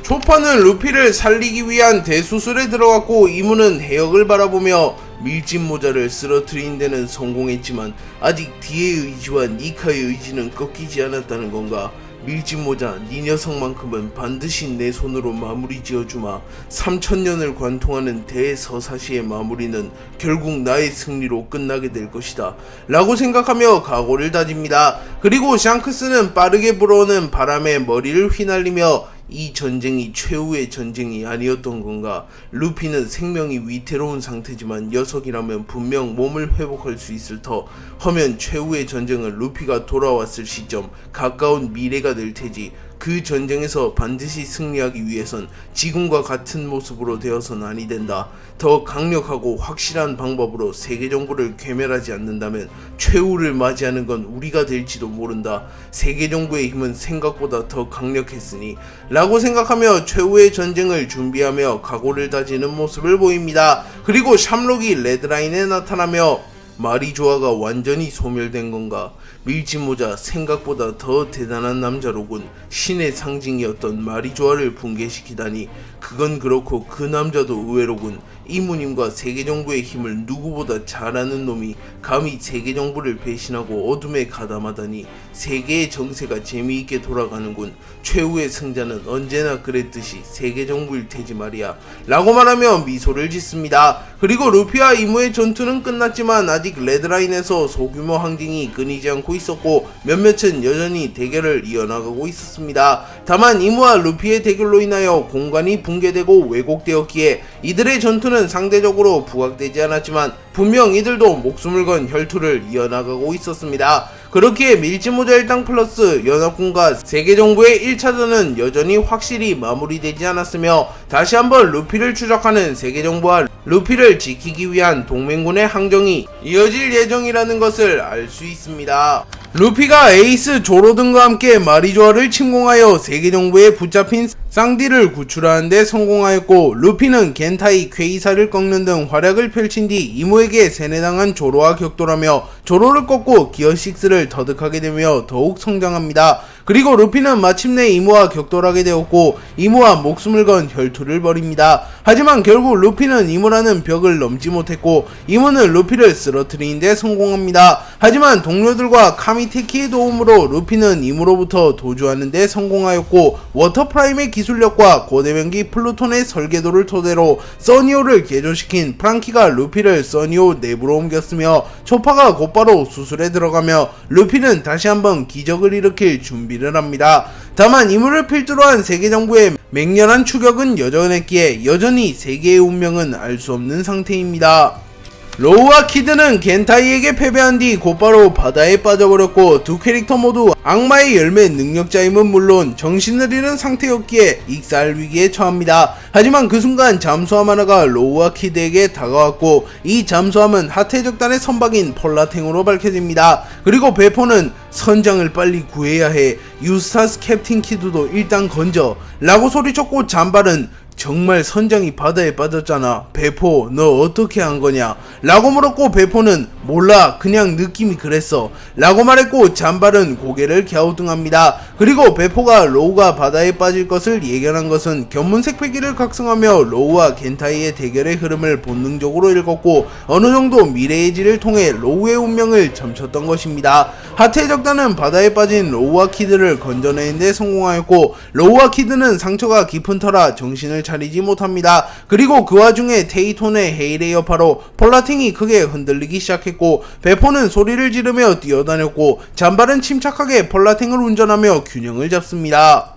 초파는 루피를 살리기 위한 대수술에 들어갔고 이무는 해역을 바라보며 밀짚모자를 쓰러뜨린 데는 성공했지만 아직 디의 의지와 니카의 의지는 꺾이지 않았다는 건가? 밀짚모자 네 녀석만큼은 반드시 내 손으로 마무리 지어주마. 3000년을 관통하는 대서사시의 마무리는 결국 나의 승리로 끝나게 될 것이다 라고 생각하며 각오를 다집니다. 그리고 샹크스는 빠르게 불어오는 바람에 머리를 휘날리며 이 전쟁이 최후의 전쟁이 아니었던 건가? 루피는 생명이 위태로운 상태지만 녀석이라면 분명 몸을 회복할 수 있을 터. 허면 최후의 전쟁은 루피가 돌아왔을 시점 가까운 미래가 될 테지. 그 전쟁에서 반드시 승리하기 위해선 지금과 같은 모습으로 되어선 아니 된다. 더 강력하고 확실한 방법으로 세계정부를 괴멸하지 않는다면 최후를 맞이하는 건 우리가 될지도 모른다. 세계정부의 힘은 생각보다 더 강력했으니 라고 생각하며 최후의 전쟁을 준비하며 각오를 다지는 모습을 보입니다. 그리고 샴록이 레드라인에 나타나며 마리조아가 완전히 소멸된 건가? 밀짚모자 생각보다 더 대단한 남자로군. 신의 상징이었던 마리조아를 붕괴시키다니 그건 그렇고 그 남자도 의외로군. 이무님과 세계정부의 힘을 누구보다 잘 아는 놈이 감히 세계정부를 배신하고 어둠에 가담하다니 세계의 정세가 재미있게 돌아가는군. 최후의 승자는 언제나 그랬듯이 세계정부일 테지 말이야 라고 말하며 미소를 짓습니다. 그리고 루피와 이무의 전투는 끝났지만 아직 레드라인에서 소규모 항쟁이 끊이지 않고 있었고 몇몇은 여전히 대결을 이어나가고 있었습니다. 다만 이무와 루피의 대결로 인하여 공간이 붕괴되고 왜곡되었기에 이들의 전투는 피해는 상대적으로 부각되지 않았지만 분명 이들도 목숨을 건 혈투를 이어나가고 있었습니다. 그렇기에 밀지모자 일당 플러스 연합군과 세계정부의 1차전은 여전히 확실히 마무리되지 않았으며 다시 한번 루피를 추적하는 세계정부와 루피를 지키기 위한 동맹군의 항정이 이어질 예정이라는 것을 알 수 있습니다. 루피가 에이스 조로 등과 함께 마리조아를 침공하여 세계정부에 붙잡힌 쌍디를 구출하는 데 성공하였고, 루피는 겐타이 퀘이사를 꺾는 등 활약을 펼친 뒤 이모에게 세뇌당한 조로와 격돌하며 조로를 꺾고 기어6를 터득하게 되며 더욱 성장합니다. 그리고 루피는 마침내 이모와 격돌하게 되었고 이모와 목숨을 건 혈투를 벌입니다. 하지만 결국 루피는 이모라는 벽을 넘지 못했고 이모는 루피를 쓰러뜨리는 데 성공합니다. 하지만 동료들과 카미테키의 도움으로 루피는 이모로부터 도주하는 데 성공하였고, 워터프라임의 기술력과 고대명기 플루톤의 설계도를 토대로 써니오를 개조시킨 프랑키가 루피를 써니오 내부로 옮겼으며 초파가 곧바로 수술에 들어가며 루피는 다시 한번 기적을 일으킬 준비를 합니다. 다만 이모를 필두로 한 세계정부의 맹렬한 추격은 여전했기에 여전히 세계의 운명은 알 수 없는 상태입니다. 로우와 키드는 겐타이에게 패배한 뒤 곧바로 바다에 빠져버렸고 두 캐릭터 모두 악마의 열매 능력자임은 물론 정신을 잃은 상태였기에 익사할 위기에 처합니다. 하지만 그 순간 잠수함 하나가 로우와 키드에게 다가왔고 이 잠수함은 하태적단의 선박인 폴라탱으로 밝혀집니다. 그리고 베포는 선장을 빨리 구해야 해, 유스타스 캡틴 키드도 일단 건져 라고 소리쳤고 잠발은 정말 선장이 바다에 빠졌잖아, 베포 너 어떻게 한 거냐 라고 물었고 베포는 몰라 그냥 느낌이 그랬어 라고 말했고 잠발은 고개를 갸우뚱합니다. 그리고 베포가 로우가 바다에 빠질 것을 예견한 것은 견문색 패기를 각성하며 로우와 겐타이의 대결의 흐름을 본능적으로 읽었고 어느 정도 미래의 질을 통해 로우의 운명을 점쳤던 것입니다. 하태적단은 바다에 빠진 로우와 키드를 건져내는 데 성공하였고 로우와 키드는 상처가 깊은 터라 정신을 차리지 못합니다. 그리고 그 와중에 테이톤의 헤일의 여파로 폴라팅이 크게 흔들리기 시작했고 베포는 소리를 지르며 뛰어다녔고 잠발은 침착하게 폴라팅을 운전하며 균형을 잡습니다.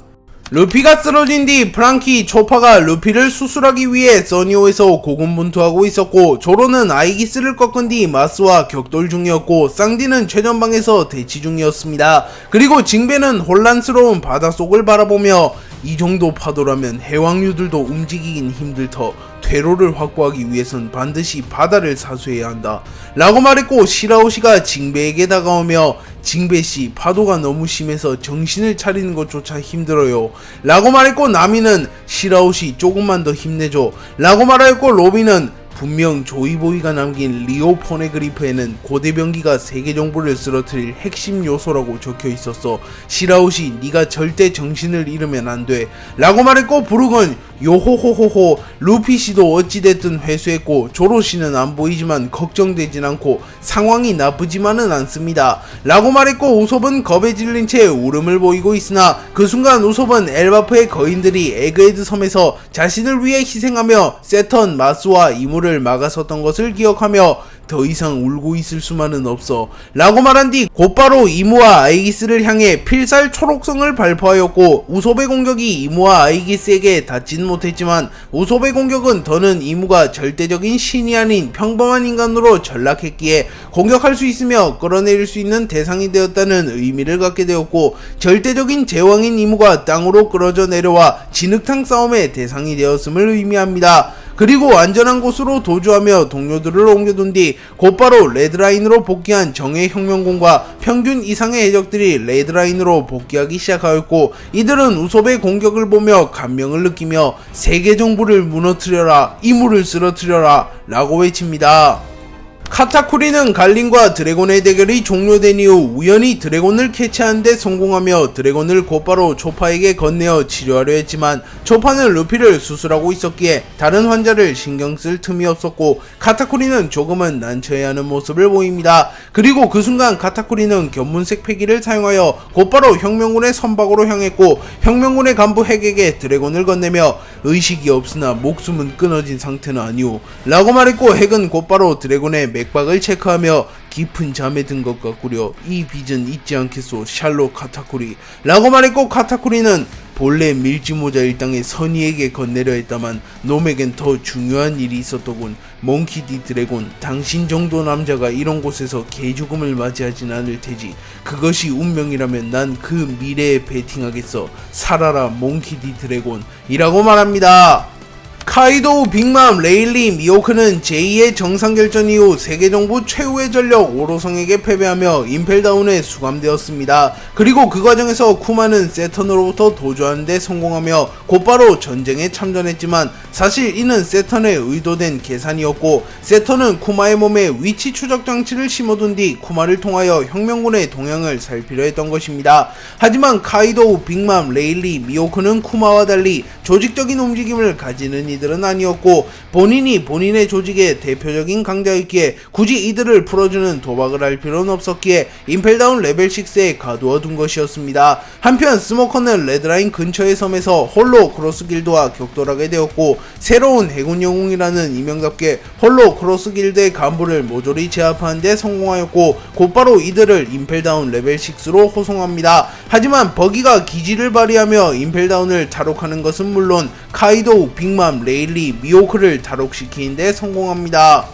루피가 쓰러진 뒤 프랑키, 초파가 루피를 수술하기 위해 써니오에서 고군분투하고 있었고 조로는 아이기스를 꺾은 뒤 마스와 격돌 중이었고 쌍디는 최전방에서 대치 중이었습니다. 그리고 징베는 혼란스러운 바닷속을 바라보며 이 정도 파도라면 해왕류들도 움직이긴 힘들 터 퇴로를 확보하기 위해선 반드시 바다를 사수해야 한다 라고 말했고 시라오시가 징베에게 다가오며 징베씨 파도가 너무 심해서 정신을 차리는 것조차 힘들어요 라고 말했고 나미는 시라오시 조금만 더 힘내줘 라고 말하였고 로비는 분명 조이보이가 남긴 리오 포네그리프에는 고대병기가 세계정부를 쓰러뜨릴 핵심 요소라고 적혀있었어. 시라우시 네가 절대 정신을 잃으면 안돼 라고 말했고 부르건 요호호호호 루피씨도 어찌됐든 회수했고 조로씨는 안보이지만 걱정되진 않고 상황이 나쁘지만은 않습니다 라고 말했고 우솝은 겁에 질린 채 울음을 보이고 있으나 그 순간 우솝은 엘바프의 거인들이 에그헤드 섬에서 자신을 위해 희생하며 세턴, 마스와 이무를 막아섰던 것을 기억하며 더 이상 울고 있을 수만은 없어 라고 말한 뒤 곧바로 이무와 아이기스를 향해 필살 초록성을 발포하였고 우솝의 공격이 이무와 아이기스에게 닿진 못했지만 우솝의 공격은 더는 이무가 절대적인 신이 아닌 평범한 인간으로 전락했기에 공격할 수 있으며 끌어내릴 수 있는 대상이 되었다는 의미를 갖게 되었고 절대적인 제왕인 이무가 땅으로 끌어져 내려와 진흙탕 싸움의 대상이 되었음을 의미합니다. 그리고 안전한 곳으로 도주하며 동료들을 옮겨둔 뒤 곧바로 레드라인으로 복귀한 정예 혁명군과 평균 이상의 해적들이 레드라인으로 복귀하기 시작하였고 이들은 우솝의 공격을 보며 감명을 느끼며 세계정부를 무너뜨려라, 이무를 쓰러뜨려라 라고 외칩니다. 카타쿠리는 갈린과 드래곤의 대결이 종료된 이후 우연히 드래곤을 캐치하는데 성공하며 드래곤을 곧바로 초파에게 건네어 치료하려 했지만 초파는 루피를 수술하고 있었기에 다른 환자를 신경쓸 틈이 없었고 카타쿠리는 조금은 난처해하는 모습을 보입니다. 그리고 그 순간 카타쿠리는 견문색 패기를 사용하여 곧바로 혁명군의 선박으로 향했고 혁명군의 간부 핵에게 드래곤을 건네며 의식이 없으나 목숨은 끊어진 상태는 아니오 라고 말했고 핵은 곧바로 드래곤의 맥박을 체크하며 깊은 잠에 든 것 같구려 이 빚은 잊지 않겠소 샬롯 카타쿠리 라고 말했고 카타쿠리는 본래 밀지모자 일당의 선의에게 건네려 했다만 놈에겐 더 중요한 일이 있었더군. 몽키 디 드래곤, 당신 정도 남자가 이런 곳에서 개죽음을 맞이하진 않을 테지. 그것이 운명이라면 난 그 미래에 베팅하겠어. 살아라 몽키 디 드래곤 이라고 말합니다. 카이도우, 빅맘, 레일리, 미호크는 제2의 정상결전 이후 세계정부 최후의 전력 오로성에게 패배하며 임펠다운에 수감되었습니다. 그리고 그 과정에서 쿠마는 세턴으로부터 도주하는 데 성공하며 곧바로 전쟁에 참전했지만 사실 이는 세턴의 의도된 계산이었고, 세턴은 쿠마의 몸에 위치 추적 장치를 심어둔 뒤 쿠마를 통하여 혁명군의 동향을 살피려 했던 것입니다. 하지만 카이도우, 빅맘, 레일리, 미호크는 쿠마와 달리 조직적인 움직임을 가지는 이들은 아니었고, 본인이 본인의 조직의 대표적인 강자였기에 굳이 이들을 풀어주는 도박을 할 필요는 없었기에 임펠다운 레벨 6에 가두어 둔 것이었습니다. 한편 스모커는 레드라인 근처의 섬에서 홀로 크로스 길드와 격돌하게 되었고, 새로운 해군 영웅이라는 이명답게 홀로 크로스 길드의 간부를 모조리 제압하는 데 성공하였고, 곧바로 이들을 임펠다운 레벨 6로 호송합니다. 하지만 버기가 기지를 발휘하며 임펠다운을 탈옥하는 것은 물론 카이도우, 빅맘, 레일리, 미호크를 탈옥시키는 데 성공합니다.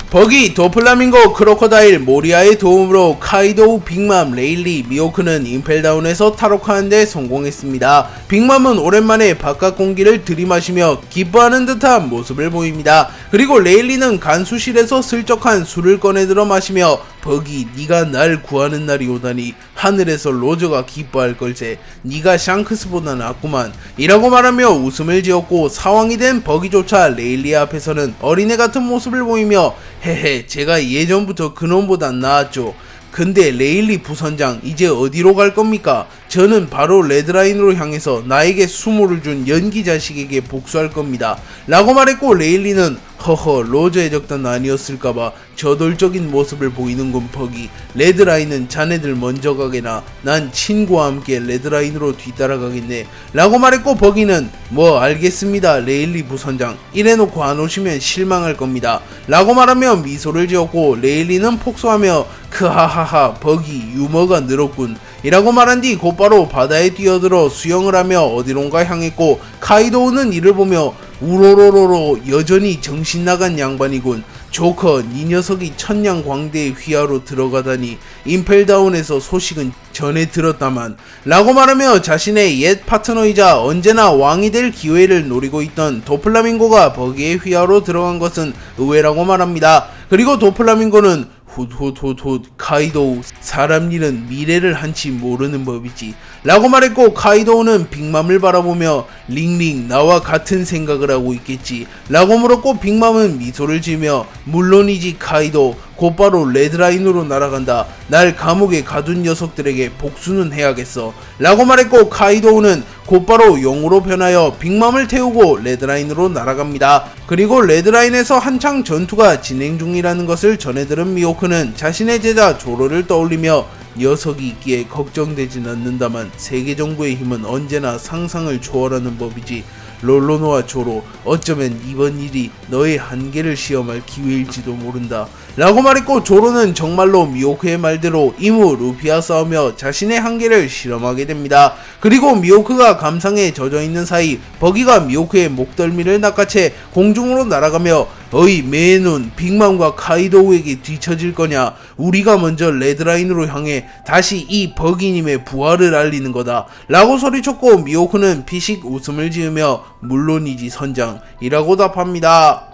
버기, 도플라밍고, 크로커다일, 모리아의 도움으로 카이도우, 빅맘, 레일리, 미호크는 임펠다운에서 탈옥하는 데 성공했습니다. 빅맘은 오랜만에 바깥 공기를 들이마시며 기뻐하는 듯한 모습을 보입니다. 그리고 레일리는 간수실에서 슬쩍한 술을 꺼내들어 마시며 버기, 네가 날 구하는 날이 오다니 하늘에서 로저가 기뻐할 걸세. 네가 샹크스보다 낫구만 이라고 말하며 웃음을 지었고, 사왕이 된 버기조차 레일리 앞에서는 어린애 같은 모습을 보이며 헤헤, 제가 예전부터 그놈보다 나았죠. 근데 레일리 부선장, 이제 어디로 갈 겁니까? 저는 바로 레드라인으로 향해서 나에게 수모를 준 연기 자식에게 복수할 겁니다 라고 말했고, 레일리는 허허, 로저의 적단 아니었을까봐 저돌적인 모습을 보이는군 버기. 레드라인은 자네들 먼저 가게나 난 친구와 함께 레드라인으로 뒤따라가겠네 라고 말했고, 버기는 뭐 알겠습니다 레일리 부선장, 이래놓고 안 오시면 실망할 겁니다 라고 말하며 미소를 지었고, 레일리는 폭소하며 크하하하 버기 유머가 늘었군 이라고 말한 뒤 곧바로 바다에 뛰어들어 수영을 하며 어디론가 향했고, 카이도우는 이를 보며 우로로로로 여전히 정신나간 양반이군. 조커, 네 녀석이 천냥광대의 휘하로 들어가다니 임펠다운에서 소식은 전해 들었다만 라고 말하며 자신의 옛 파트너이자 언제나 왕이 될 기회를 노리고 있던 도플라밍고가 버기의 휘하로 들어간 것은 의외라고 말합니다. 그리고 도플라밍고는 훗훗훗훗 카이도우, 사람 일은 미래를 한치 모르는 법이지 라고 말했고, 카이도우는 빅맘을 바라보며 링링 나와 같은 생각을 하고 있겠지 라고 물었고, 빅맘은 미소를 지으며 물론이지 카이도, 곧바로 레드라인으로 날아간다. 날 감옥에 가둔 녀석들에게 복수는 해야겠어 라고 말했고, 카이도우는 곧바로 용으로 변하여 빅맘을 태우고 레드라인으로 날아갑니다. 그리고 레드라인에서 한창 전투가 진행 중이라는 것을 전해들은 미호크는 자신의 제자 조로를 떠올리며 녀석이 있기에 걱정되진 않는다만 세계정부의 힘은 언제나 상상을 초월하는 법이지. 롤로노와 조로, 어쩌면 이번 일이 너의 한계를 시험할 기회일지도 모른다 라고 말했고, 조로는 정말로 미호크의 말대로 이무 루피와 싸우며 자신의 한계를 실험하게 됩니다. 그리고 미호크가 감상에 젖어있는 사이 버기가 미호크의 목덜미를 낚아채 공중으로 날아가며 어이 매눈, 빅맘과 카이도우에게 뒤처질 거냐? 우리가 먼저 레드라인으로 향해 다시 이 버기님의 부활을 알리는 거다 라고 소리쳤고, 미호크는 피식 웃음을 지으며 물론이지 선장 이라고 답합니다.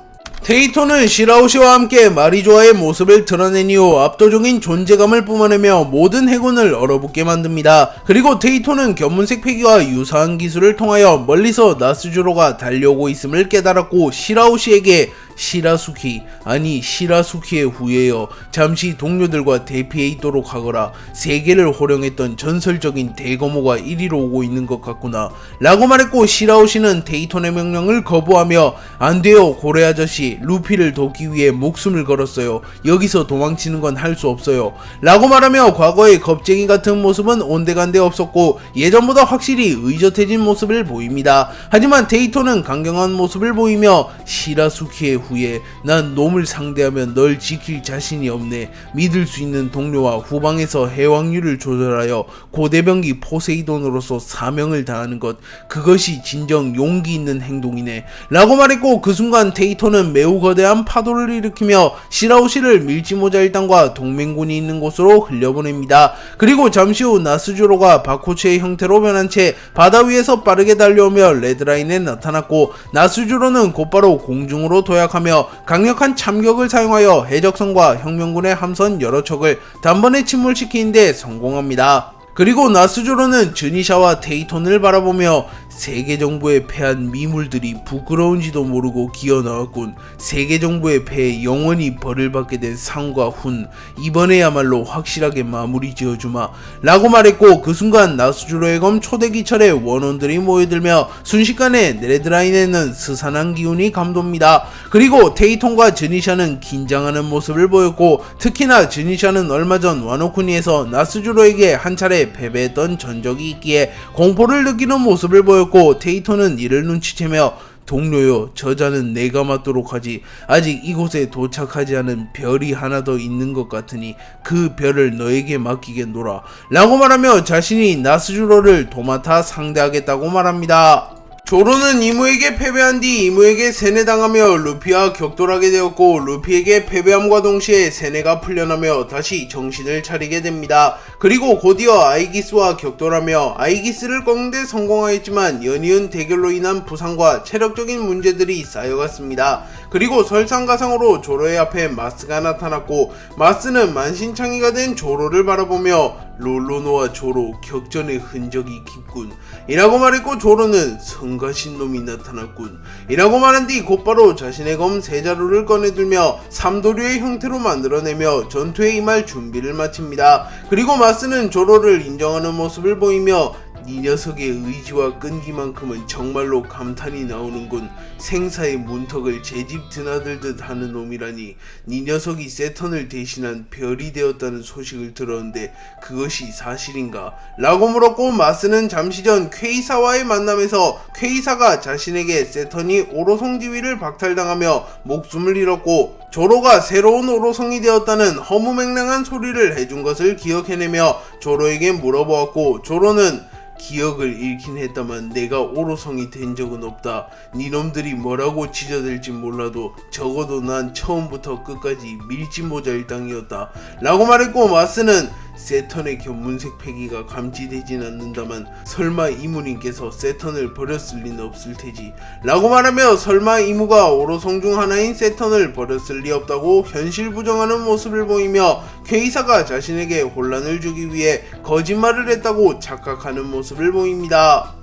테이토는 시라오시와 함께 마리조아의 모습을 드러낸 이후 압도적인 존재감을 뿜어내며 모든 해군을 얼어붙게 만듭니다. 그리고 테이토는 견문색 패기와 유사한 기술을 통하여 멀리서 나스주로가 달려오고 있음을 깨달았고, 시라오시에게 시라수키, 아니 시라수키의 후예여, 잠시 동료들과 대피해 있도록 하거라. 세계를 호령했던 전설적인 대거모가 이리로 오고 있는 것 같구나 라고 말했고, 시라오시는 테이톤의 명령을 거부하며 안돼요 고래 아저씨, 루피를 돕기 위해 목숨을 걸었어요. 여기서 도망치는 건 할 수 없어요 라고 말하며 과거의 겁쟁이 같은 모습은 온데간데 없었고 예전보다 확실히 의젓해진 모습을 보입니다. 하지만 테이토는 강경한 모습을 보이며 시라수키의 후에 난 놈을 상대하면 널 지킬 자신이 없네. 믿을 수 있는 동료와 후방에서 해왕률을 조절하여 고대병기 포세이돈으로서 사명을 다하는 것, 그것이 진정 용기 있는 행동이네 라고 말했고, 그 순간 테이토는 매우 거대한 파도를 일으키며 시라오시를 밀지모자 일당과 동맹군이 있는 곳으로 흘려보냅니다. 그리고 잠시 후 나스주로가 바코츠의 형태로 변한 채 바다 위에서 빠르게 달려오며 레드라인에 나타났고, 나스주로는 곧바로 공중으로 도약하며 강력한 참격을 사용하여 해적선과 혁명군의 함선 여러 척을 단번에 침몰시키는데 성공합니다. 그리고 나스조로는 즈니샤와 테이톤을 바라보며 세계 정부에 패한 미물들이 부끄러운지도 모르고 기어나왔군. 세계 정부의 패에 영원히 벌을 받게 된 상과 훈, 이번에야말로 확실하게 마무리 지어주마 라고 말했고, 그 순간 나스주로의 검 초대기철에 원원들이 모여들며 순식간에 레드라인에는 스산한 기운이 감돕니다. 그리고 테이톤과 즈니샤는 긴장하는 모습을 보였고, 특히나 즈니샤는 얼마 전 와노쿠니에서 나스주로에게 한 차례 패배했던 전적이 있기에 공포를 느끼는 모습을 보였고, 테이토는 이를 눈치채며 동료여, 저자는 내가 맡도록 하지. 아직 이곳에 도착하지 않은 별이 하나 더 있는 것 같으니 그 별을 너에게 맡기겠노라 라고 말하며 자신이 나스주로를 도맡아 상대하겠다고 말합니다. 조로는 이무에게 패배한 뒤 이무에게 세뇌당하며 루피와 격돌하게 되었고, 루피에게 패배함과 동시에 세뇌가 풀려나며 다시 정신을 차리게 됩니다. 그리고 곧이어 아이기스와 격돌하며 아이기스를 꺾는 데 성공하였지만 연이은 대결로 인한 부상과 체력적인 문제들이 쌓여갔습니다. 그리고 설상가상으로 조로의 앞에 마스가 나타났고, 마스는 만신창이가 된 조로를 바라보며 롤로노와 조로 격전의 흔적이 깊군 이라고 말했고, 조로는 성가신 놈이 나타났군 이라고 말한 뒤 곧바로 자신의 검 세자루를 꺼내들며 삼도류의 형태로 만들어내며 전투에 임할 준비를 마칩니다. 그리고 마스는 조로를 인정하는 모습을 보이며 이 녀석의 의지와 끈기만큼은 정말로 감탄이 나오는군. 생사의 문턱을 제 집 드나들듯 하는 놈이라니. 이 녀석이 세턴을 대신한 별이 되었다는 소식을 들었는데 그것이 사실인가? 라고 물었고, 마스는 잠시 전 퀘이사와의 만남에서 퀘이사가 자신에게 세턴이 오로성 지위를 박탈당하며 목숨을 잃었고 조로가 새로운 오로성이 되었다는 허무맹랑한 소리를 해준 것을 기억해내며 조로에게 물어보았고, 조로는 기억을 잃긴 했다만 내가 오로성이 된 적은 없다. 니놈들이 뭐라고 지저댈지 몰라도 적어도 난 처음부터 끝까지 밀짚모자 일당이었다 라고 말했고, 마스는 세턴의 견문색 패기가 감지되진 않는다만 설마 이무님께서 세턴을 버렸을 리는 없을 테지 라고 말하며 설마 이무가 오로성 중 하나인 세턴을 버렸을 리 없다고 현실 부정하는 모습을 보이며 퀘이사가 자신에게 혼란을 주기 위해 거짓말을 했다고 착각하는 모습을 보입니다.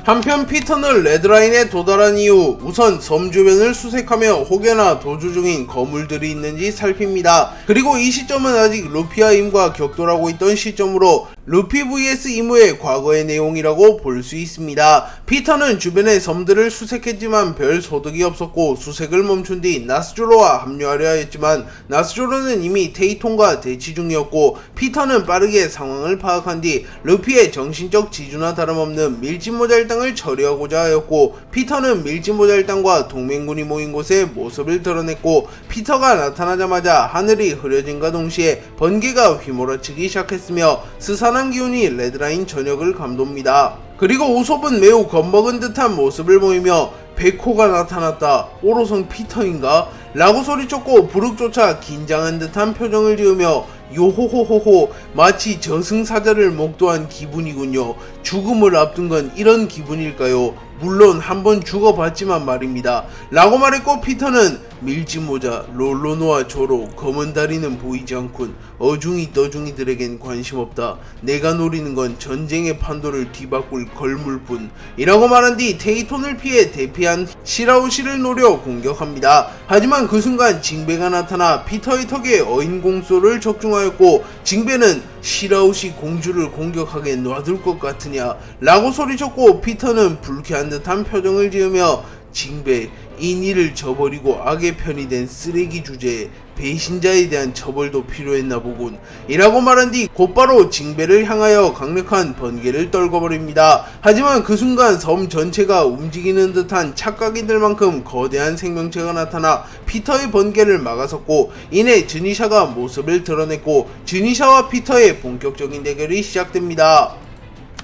한편 피터는 레드라인에 도달한 이후 우선 섬 주변을 수색하며 혹여나 도주 중인 거물들이 있는지 살핍니다. 그리고 이 시점은 아직 루피와 임과 격돌하고 있던 시점으로 루피 vs 이무의 과거의 내용이라고 볼 수 있습니다. 피터는 주변의 섬들을 수색했지만 별 소득이 없었고 수색을 멈춘 뒤 나스조로와 합류하려 했지만 나스조로는 이미 테이톤과 대치 중이었고, 피터는 빠르게 상황을 파악한 뒤 루피의 정신적 지주나 다름없는 밀짚모자 일당을 처리하고자 하였고, 피터는 밀짚모자 일당과 동맹군이 모인 곳에 모습을 드러냈고, 피터가 나타나자마자 하늘이 흐려짐과 동시에 번개가 휘몰아치기 시작했으며 스산한 기운이 레드라인 전역을 감돕니다. 그리고 우솝은 매우 겁먹은 듯한 모습을 보이며 백호가 나타났다. 오로성 피터인가? 라고 소리쳤고 부륵조차 긴장한 듯한 표정을 지으며 요호호호호, 마치 저승사자를 목도한 기분이군요. 죽음을 앞둔 건 이런 기분일까요? 물론 한번 죽어봤지만 말입니다 라고 말했고, 피터는 밀짚모자, 롤로노와 조로, 검은 다리는 보이지 않군. 어중이 떠중이들에겐 관심 없다. 내가 노리는 건 전쟁의 판도를 뒤바꿀 걸물뿐 이라고 말한 뒤 테이톤을 피해 대피한 시라우시를 노려 공격합니다. 하지만 그 순간 징베가 나타나 피터의 턱에 어인공소를 적중하였고, 징베는 시라우시 공주를 공격하게 놔둘 것 같으냐 라고 소리쳤고, 피터는 불쾌한 듯한 표정을 지으며 징배, 인의를 저버리고 악의 편이 된 쓰레기 주제에 배신자에 대한 처벌도 필요했나 보군 이라고 말한 뒤 곧바로 징배를 향하여 강력한 번개를 떨궈버립니다. 하지만 그 순간 섬 전체가 움직이는 듯한 착각이들만큼 거대한 생명체가 나타나 피터의 번개를 막아섰고, 이내 즈니샤가 모습을 드러냈고 즈니샤와 피터의 본격적인 대결이 시작됩니다.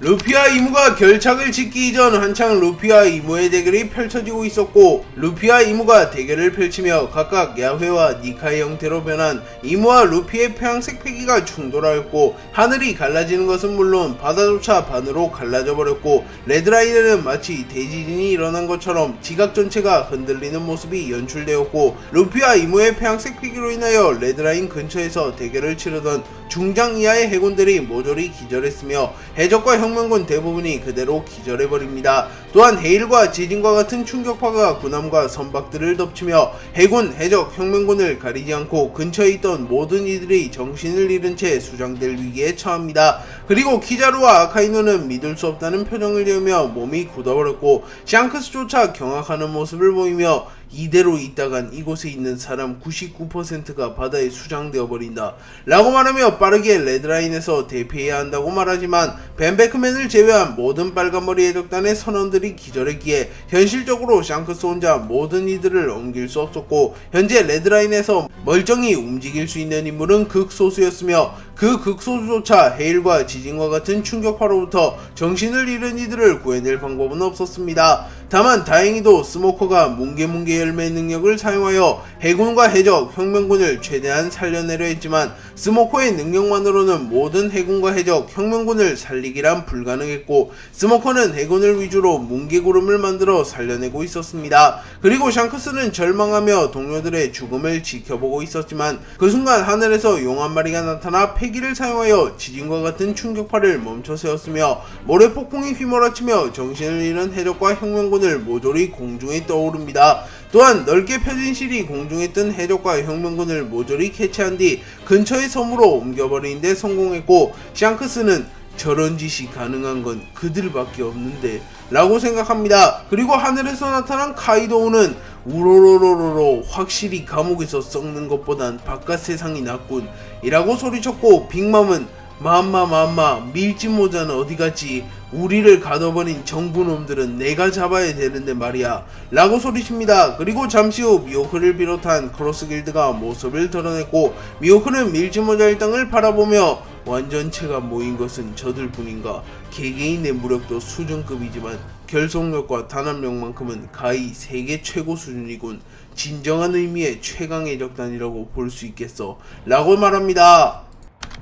루피와 이무가 결착을 짓기 이전 한창 루피와 이무의 대결이 펼쳐지고 있었고, 루피와 이무가 대결을 펼치며 각각 야훼와 니카의 형태로 변한 이무와 루피의 평양색 패기가 충돌하였고, 하늘이 갈라지는 것은 물론 바다조차 반으로 갈라져 버렸고, 레드라인에는 마치 대지진이 일어난 것처럼 지각 전체가 흔들리는 모습이 연출되었고, 루피와 이무의 평양색 패기로 인하여 레드라인 근처에서 대결을 치르던 중장 이하의 해군들이 모조리 기절했으며 해적과 혁명군 대부분이 그대로 기절해버립니다. 또한 해일과 지진과 같은 충격파가 군함과 선박들을 덮치며 해군, 해적, 혁명군을 가리지 않고 근처에 있던 모든 이들이 정신을 잃은 채 수장될 위기에 처합니다. 그리고 키자루와 아카이누는 믿을 수 없다는 표정을 지으며 몸이 굳어버렸고, 샹크스조차 경악하는 모습을 보이며 이대로 있다간 이곳에 있는 사람 99%가 바다에 수장되어 버린다 라고 말하며 빠르게 레드라인에서 대피해야 한다고 말하지만, 벤베크맨을 제외한 모든 빨간머리 해적단의 선원들이 기절했기에 현실적으로 샹크스 혼자 모든 이들을 옮길 수 없었고, 현재 레드라인에서 멀쩡히 움직일 수 있는 인물은 극소수였으며, 그 극소수조차 해일과 지진과 같은 충격파로부터 정신을 잃은 이들을 구해낼 방법은 없었습니다. 다만 다행히도 스모커가 뭉게뭉게 열매의 능력을 사용하여 해군과 해적, 혁명군을 최대한 살려내려 했지만, 스모커의 능력만으로는 모든 해군과 해적, 혁명군을 살리기란 불가능했고, 스모커는 해군을 위주로 뭉게구름을 만들어 살려내고 있었습니다. 그리고 샹크스는 절망하며 동료들의 죽음을 지켜보고 있었지만, 그 순간 하늘에서 용 한 마리가 나타나 패기를 사용하여 지진과 같은 충격파를 멈춰 세웠으며, 모래폭풍이 휘몰아치며 정신을 잃은 해적과 혁명군을 모조리 공중에 떠오릅니다. 또한 넓게 펴진 실이 공중에 뜬 해적과 혁명군을 모조리 캐치한 뒤 근처의 섬으로 옮겨버리는 데 성공했고, 샹크스는 저런 짓이 가능한 건 그들밖에 없는데 라고 생각합니다. 그리고 하늘에서 나타난 카이도우는 우로로로로로 확실히 감옥에서 썩는 것보단 바깥 세상이 낫군 이라고 소리쳤고, 빅맘은 맘마 밀짚모자는 어디갔지? 우리를 가둬버린 정부놈들은 내가 잡아야 되는데 말이야 라고 소리칩니다. 그리고 잠시 후 미호크를 비롯한 크로스길드가 모습을 드러냈고, 미호크는 밀짚모자 일당을 바라보며 완전체가 모인 것은 저들 뿐인가? 개개인의 무력도 수준급이지만 결속력과 단합력만큼은 가히 세계 최고 수준이군. 진정한 의미의 최강의 적단이라고 볼 수 있겠어 라고 말합니다.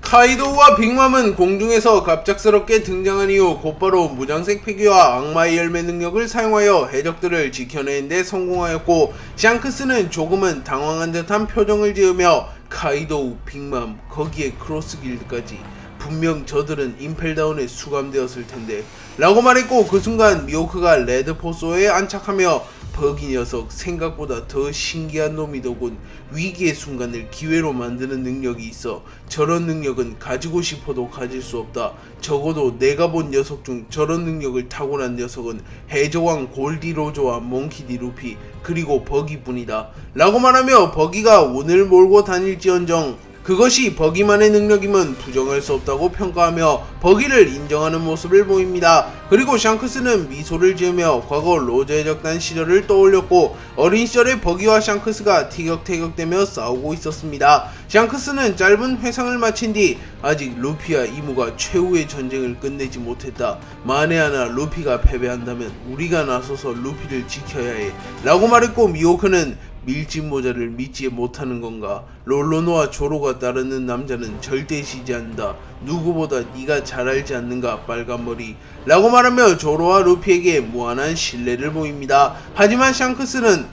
카이도우와 빅맘은 공중에서 갑작스럽게 등장한 이후 곧바로 무장색 패기와 악마의 열매 능력을 사용하여 해적들을 지켜내는 데 성공하였고, 샹크스는 조금은 당황한 듯한 표정을 지으며 카이도우, 빅맘, 거기에 크로스길드까지 분명 저들은 임펠다운에 수감되었을 텐데 라고 말했고, 그 순간 미호크가 레드포소에 안착하며 버기 녀석 생각보다 더 신기한 놈이더군. 위기의 순간을 기회로 만드는 능력이 있어. 저런 능력은 가지고 싶어도 가질 수 없다. 적어도 내가 본 녀석 중 저런 능력을 타고난 녀석은 해적왕 골디로조와 몽키디 루피 그리고 버기뿐이다 라고 말하며 버기가 운을 몰고 다닐지언정 그것이 버기만의 능력임은 부정할 수 없다고 평가하며 버기를 인정하는 모습을 보입니다. 그리고 샹크스는 미소를 지으며 과거 로저 해적단 시절을 떠올렸고, 어린 시절에 버기와 샹크스가 티격태격대며 싸우고 있었습니다. 샹크스는 짧은 회상을 마친 뒤 아직 루피와 이무가 최후의 전쟁을 끝내지 못했다. 만에 하나 루피가 패배한다면 우리가 나서서 루피를 지켜야 해 라고 말했고, 미호크는 밀짚모자를 믿지 못하는 건가? 롤로노와 조로가 따르는 남자는 절대 지지 않는다. 누구보다 네가 잘 알지 않는가 빨간머리 라고 말하며 조로와 루피에게 무한한 신뢰를 보입니다. 하지만 샹크스는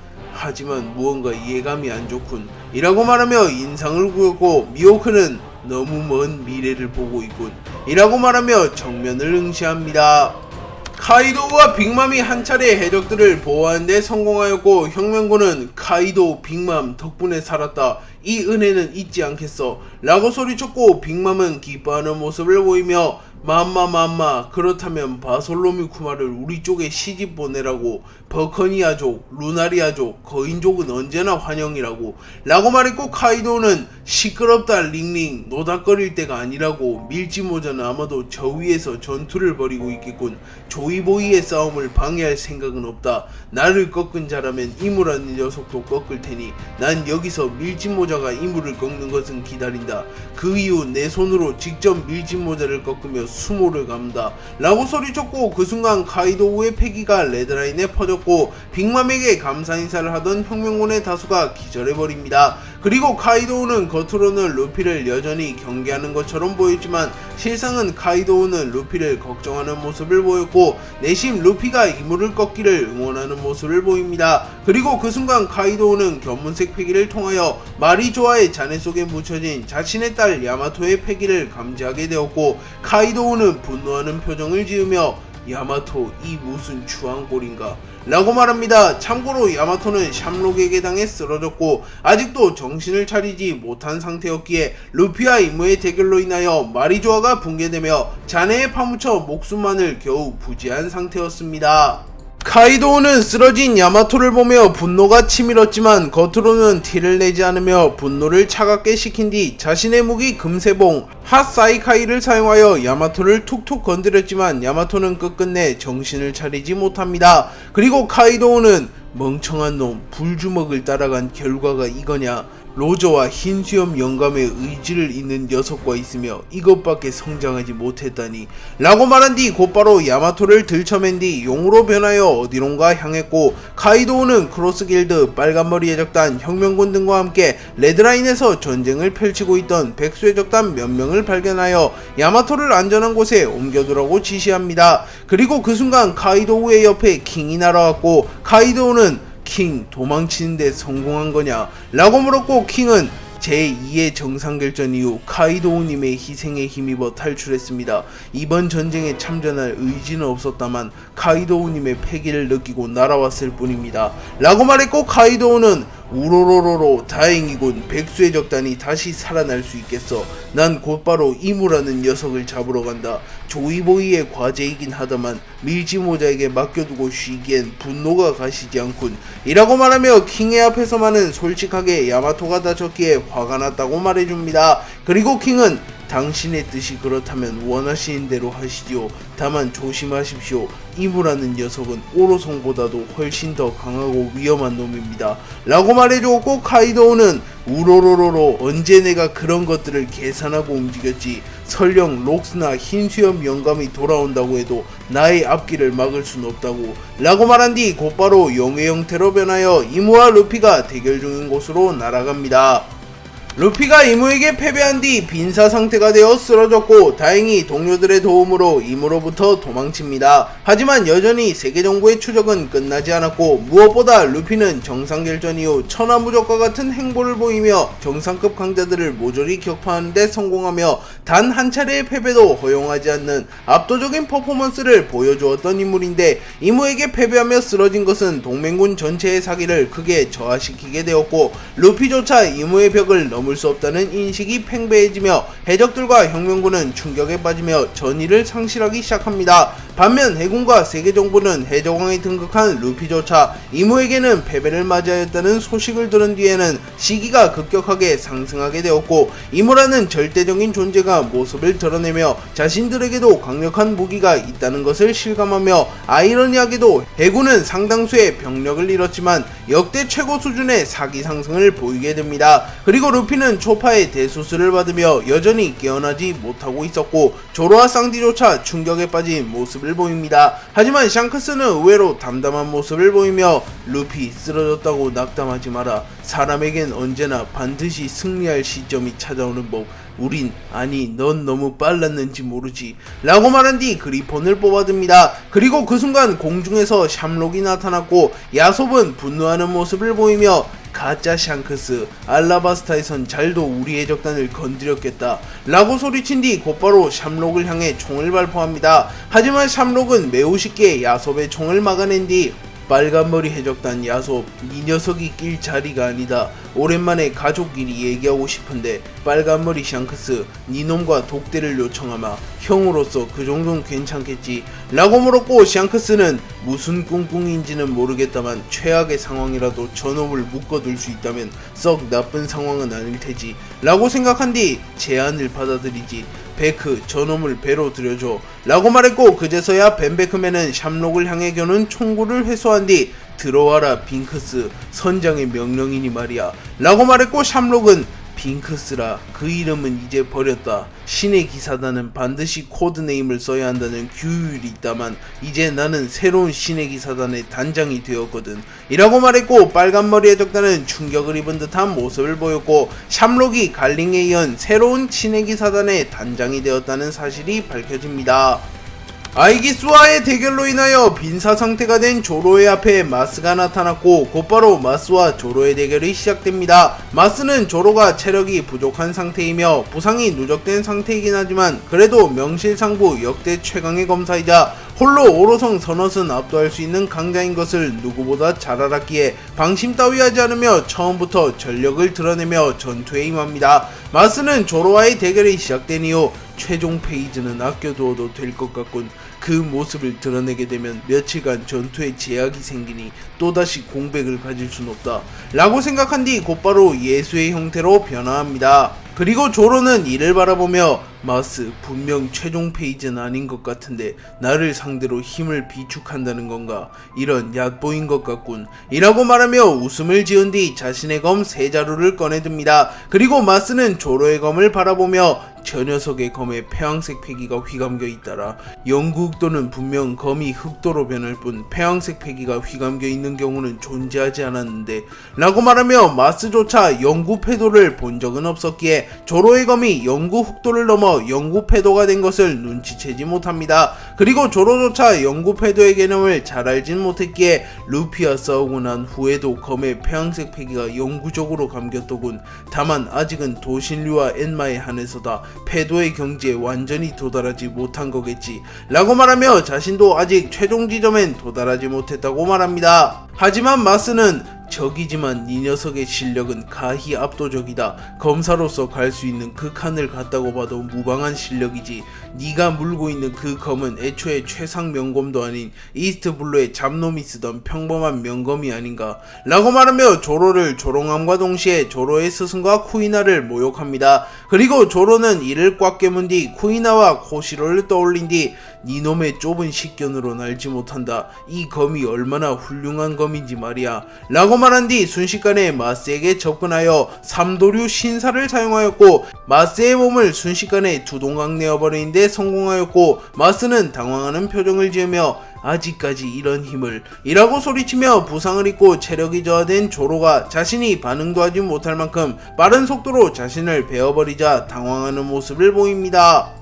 무언가 예감이 안 좋군 이라고 말하며 인상을 구겼고, 미호크는 너무 먼 미래를 보고 있군 이라고 말하며 정면을 응시합니다. 카이도우와 빅맘이 한 차례 해적들을 보호하는 데 성공하였고, 혁명군은 카이도우, 빅맘 덕분에 살았다. 이 은혜는 잊지 않겠어 라고 소리쳤고, 빅맘은 기뻐하는 모습을 보이며 맘마 그렇다면 바솔로뮤 쿠마를 우리 쪽에 시집 보내라고 버커니아족, 루나리아족, 거인족은 언제나 환영이라고 라고 말했고, 카이도우는 시끄럽다 링링 노닥거릴 때가 아니라고, 밀짚모자는 아마도 저 위에서 전투를 벌이고 있겠군. 조이보이의 싸움을 방해할 생각은 없다. 나를 꺾은 자라면 이무라는 녀석도 꺾을 테니 난 여기서 밀짚모자가 이무를 꺾는 것은 기다린다. 그 이후 내 손으로 직접 밀짚모자를 꺾으며 수모를 감다 라고 소리쳤고, 그 순간 카이도우의 패기가 레드라인에 퍼졌고 빅맘에게 감사 인사를 하던 혁명군의 다수가 기절해버립니다. 그리고 카이도우는 겉으로는 루피를 여전히 경계하는 것처럼 보였지만 실상은 카이도우는 루피를 걱정하는 모습을 보였고 내심 루피가 이무를 꺾기를 응원하는 모습을 보입니다. 그리고 그 순간 카이도우는 견문색 패기를 통하여 마리조아의 잔해 속에 묻혀진 자신의 딸 야마토의 패기를 감지하게 되었고, 카이도우는 분노하는 표정을 지으며 야마토 이 무슨 추한 꼴인가 라고 말합니다. 참고로 야마토는 샴록에게 당해 쓰러졌고 아직도 정신을 차리지 못한 상태였기에 루피와 이무의 대결로 인하여 마리조아가 붕괴되며 잔해에 파묻혀 목숨만을 겨우 부지한 상태였습니다. 카이도우는 쓰러진 야마토를 보며 분노가 치밀었지만 겉으로는 티를 내지 않으며 분노를 차갑게 식힌 뒤 자신의 무기 금세봉 핫사이카이를 사용하여 야마토를 툭툭 건드렸지만 야마토는 끝끝내 정신을 차리지 못합니다. 그리고 카이도우는 멍청한 놈, 불주먹을 따라간 결과가 이거냐, 로저와 흰수염 영감의 의지를 잇는 녀석과 있으며 이것밖에 성장하지 못했다니 라고 말한 뒤 곧바로 야마토를 들쳐맨 뒤 용으로 변하여 어디론가 향했고, 카이도우는 크로스길드, 빨간머리 해적단, 혁명군 등과 함께 레드라인에서 전쟁을 펼치고 있던 백수 해적단 몇 명을 발견하여 야마토를 안전한 곳에 옮겨두라고 지시합니다. 그리고 그 순간 카이도우의 옆에 킹이 날아왔고, 카이도우는 킹 도망치는데 성공한 거냐 라고 물었고, 킹은 제2의 정상결전 이후 카이도우님의 희생에 힘입어 탈출했습니다. 이번 전쟁에 참전할 의지는 없었다만 카이도우님의 패기를 느끼고 날아왔을 뿐입니다 라고 말했고, 카이도우는 우로로로로 다행이군. 백수의 적단이 다시 살아날 수 있겠어. 난 곧바로 이무라는 녀석을 잡으러 간다. 조이보이의 과제이긴 하다만 밀짚모자에게 맡겨두고 쉬기엔 분노가 가시지 않군 이라고 말하며 킹의 앞에서만은 솔직하게 야마토가 다쳤기에 화가 났다고 말해줍니다. 그리고 킹은 당신의 뜻이 그렇다면 원하시는 대로 하시지요. 다만 조심하십시오. 이무라는 녀석은 오로성보다도 훨씬 더 강하고 위험한 놈입니다 라고 말해주었고, 카이도우는 우로로로로 언제 내가 그런 것들을 계산하고 움직였지. 설령 록스나 흰수염 영감이 돌아온다고 해도 나의 앞길을 막을 순 없다고 라고 말한 뒤 곧바로 용의 형태로 변하여 이무와 루피가 대결 중인 곳으로 날아갑니다. 루피가 이무에게 패배한 뒤 빈사 상태가 되어 쓰러졌고 다행히 동료들의 도움으로 이무로부터 도망칩니다. 하지만 여전히 세계정부의 추적은 끝나지 않았고, 무엇보다 루피는 정상결전 이후 천하무적과 같은 행보를 보이며 정상급 강자들을 모조리 격파하는 데 성공하며 단 한 차례의 패배도 허용하지 않는 압도적인 퍼포먼스를 보여주었던 인물인데, 이무에게 패배하며 쓰러진 것은 동맹군 전체의 사기를 크게 저하시키게 되었고, 루피조차 이무의 벽을 넘을 수 없다는 인식이 팽배해지며 해적들과 혁명군은 충격에 빠지며 전의를 상실하기 시작합니다. 반면 해군과 세계정부는 해적왕에 등극한 루피조차 이무에게는 패배를 맞이하였다는 소식을 들은 뒤에는 시기가 급격하게 상승하게 되었고, 이무라는 절대적인 존재가 모습을 드러내며 자신들에게도 강력한 무기가 있다는 것을 실감하며, 아이러니하게도 해군은 상당수의 병력을 잃었지만 역대 최고 수준의 사기 상승을 보이게 됩니다. 그리고 루피는 초파의 대수술을 받으며 여전히 깨어나지 못하고 있었고, 조로와 쌍디조차 충격에 빠진 모습을 보입니다. 하지만 샹크스는 의외로 담담한 모습을 보이며 루피 쓰러졌다고 낙담하지 마라. 사람에겐 언제나 반드시 승리할 시점이 찾아오는 법. 우린 아니 넌 너무 빨랐는지 모르지 라고 말한 뒤 그리폰을 뽑아듭니다. 그리고 그 순간 공중에서 샴록이 나타났고 야솝은 분노하는 모습을 보이며 가짜 샹크스, 알라바스타에선 잘도 우리 해적단을 건드렸겠다 라고 소리친 뒤 곧바로 샴록을 향해 총을 발포합니다. 하지만 샴록은 매우 쉽게 야솝의 총을 막아낸 뒤 빨간머리 해적단 야솝, 이 녀석이 낄 자리가 아니다. 오랜만에 가족끼리 얘기하고 싶은데 빨간머리 샹크스 니놈과 독대를 요청하마. 형으로서 그 정도는 괜찮겠지 라고 물었고, 샹크스는 무슨 꿍꿍인지는 모르겠다만 최악의 상황이라도 저놈을 묶어둘 수 있다면 썩 나쁜 상황은 아닐 테지 라고 생각한 뒤 제안을 받아들이지. 베크, 저놈을 배로 들여줘 라고 말했고, 그제서야 벤베크맨은 샴록을 향해 겨눈 총구를 회수한 뒤 들어와라 빙크스, 선장의 명령이니 말이야 라고 말했고, 샴록은 빙크스라, 그 이름은 이제 버렸다. 신의 기사단은 반드시 코드네임을 써야 한다는 규율이 있다만 이제 나는 새로운 신의 기사단의 단장이 되었거든 이라고 말했고, 빨간머리의 적단은 충격을 입은 듯한 모습을 보였고, 샴록이 갈링에 이은 새로운 신의 기사단의 단장이 되었다는 사실이 밝혀집니다. 아이기스와의 대결로 인하여 빈사 상태가 된 조로의 앞에 마스가 나타났고, 곧바로 마스와 조로의 대결이 시작됩니다. 마스는 조로가 체력이 부족한 상태이며 부상이 누적된 상태이긴 하지만 그래도 명실상부 역대 최강의 검사이자 홀로 오로성 선옷은 압도할 수 있는 강자인 것을 누구보다 잘 알았기에 방심 따위 하지 않으며 처음부터 전력을 드러내며 전투에 임합니다. 마스는 조로와의 대결이 시작된 이후 최종 페이지는 아껴두어도 될 것 같군. 그 모습을 드러내게 되면 며칠간 전투에 제약이 생기니 또다시 공백을 가질 순 없다 라고 생각한 뒤 곧바로 예수의 형태로 변화합니다. 그리고 조로는 이를 바라보며 마스, 분명 최종 페이지는 아닌 것 같은데 나를 상대로 힘을 비축한다는 건가? 이런 얕보인 것 같군 이라고 말하며 웃음을 지은 뒤 자신의 검 세 자루를 꺼내듭니다. 그리고 마스는 조로의 검을 바라보며 저 녀석의 검에 폐왕색 패기가 휘감겨 있더라. 영구 흑도는 분명 검이 흑도로 변할 뿐 폐왕색 패기가 휘감겨 있는 경우는 존재하지 않았는데 라고 말하며 마스조차 영구 패도를 본 적은 없었기에 조로의 검이 영구 흑도를 넘어 영구 패도가 된 것을 눈치채지 못합니다. 그리고 조로조차 영구 패도의 개념을 잘 알진 못했기에 루피와 싸우고 난 후에도 검에 폐왕색 패기가 영구적으로 감겼더군. 다만 아직은 도신류와 엔마에 한해서다 패도의 경지에 완전히 도달하지 못한 거겠지 라고 말하며 자신도 아직 최종 지점엔 도달하지 못했다고 말합니다. 하지만 마스는 적이지만 이 녀석의 실력은 가히 압도적이다. 검사로서 갈 수 있는 그 칸을 갔다고 봐도 무방한 실력이지. 네가 물고 있는 그 검은 애초에 최상 명검도 아닌 이스트블루의 잡놈이 쓰던 평범한 명검이 아닌가 라고 말하며 조로를 조롱함과 동시에 조로의 스승과 쿠이나를 모욕합니다. 그리고 조로는 이를 꽉 깨문 뒤 쿠이나와 코시로를 떠올린 뒤 니놈의 좁은 식견으로 날지 못한다. 이 검이 얼마나 훌륭한 검인지 말이야 라고 말한 뒤 순식간에 마스에게 접근하여 삼도류 신사를 사용하였고, 마스의 몸을 순식간에 두동강 내어버리는데 성공하였고, 마스는 당황하는 표정을 지으며 아직까지 이런 힘을 이라고 소리치며 부상을 입고 체력이 저하된 조로가 자신이 반응도 하지 못할 만큼 빠른 속도로 자신을 베어버리자 당황하는 모습을 보입니다.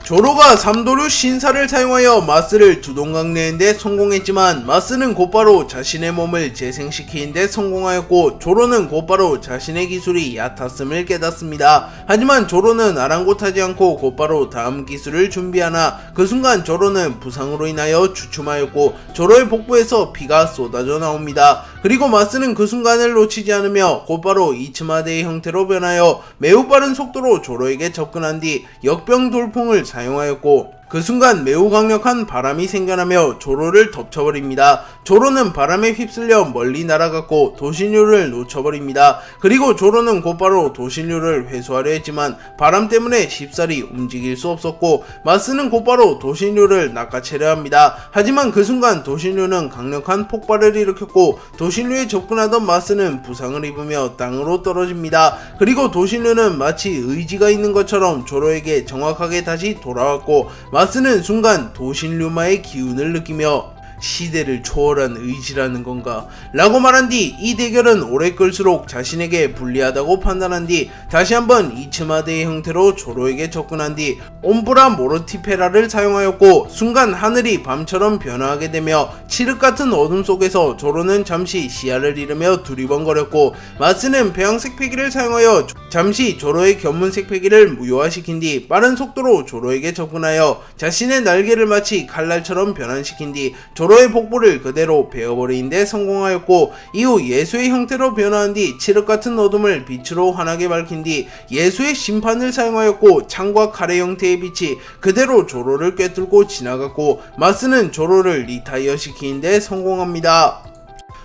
조로가 삼도류 신사를 사용하여 마스를 두동강 내는데 성공했지만 마스는 곧바로 자신의 몸을 재생시키는데 성공하였고, 조로는 곧바로 자신의 기술이 얕았음을 깨닫습니다. 하지만 조로는 아랑곳하지 않고 곧바로 다음 기술을 준비하나 그 순간 조로는 부상으로 인하여 주춤하였고 조로의 복부에서 피가 쏟아져 나옵니다. 그리고 마스는 그 순간을 놓치지 않으며 곧바로 이츠마데의 형태로 변하여 매우 빠른 속도로 조로에게 접근한 뒤 역병 돌풍을 사용하였고, 그 순간 매우 강력한 바람이 생겨나며 조로를 덮쳐버립니다. 조로는 바람에 휩쓸려 멀리 날아갔고 도신류를 놓쳐버립니다. 그리고 조로는 곧바로 도신류를 회수하려 했지만 바람 때문에 쉽사리 움직일 수 없었고, 마스는 곧바로 도신류를 낚아채려 합니다. 하지만 그 순간 도신류는 강력한 폭발을 일으켰고 도신류에 접근하던 마스는 부상을 입으며 땅으로 떨어집니다. 그리고 도신류는 마치 의지가 있는 것처럼 조로에게 정확하게 다시 돌아왔고, 마스는 순간 도신류마의 기운을 느끼며 시대를 초월한 의지라는 건가 라고 말한 뒤 이 대결은 오래 끌수록 자신에게 불리하다고 판단한 뒤 다시 한번 이츠마데의 형태로 조로에게 접근한 뒤 옴브라 모르티페라를 사용하였고, 순간 하늘이 밤처럼 변화하게 되며 칠흑같은 어둠 속에서 조로는 잠시 시야를 잃으며 두리번거렸고, 마스는 배양색 패기를 사용하여 잠시 조로의 견문색 패기를 무효화시킨 뒤 빠른 속도로 조로에게 접근하여 자신의 날개를 마치 칼날처럼 변환시킨 뒤 조로 조로의 복부를 그대로 베어버리는 데 성공하였고, 이후 예수의 형태로 변화한 뒤 칠흑 같은 어둠을 빛으로 환하게 밝힌 뒤 예수의 심판을 사용하였고, 창과 칼의 형태의 빛이 그대로 조로를 꿰뚫고 지나갔고, 마스는 조로를 리타이어 시키는 데 성공합니다.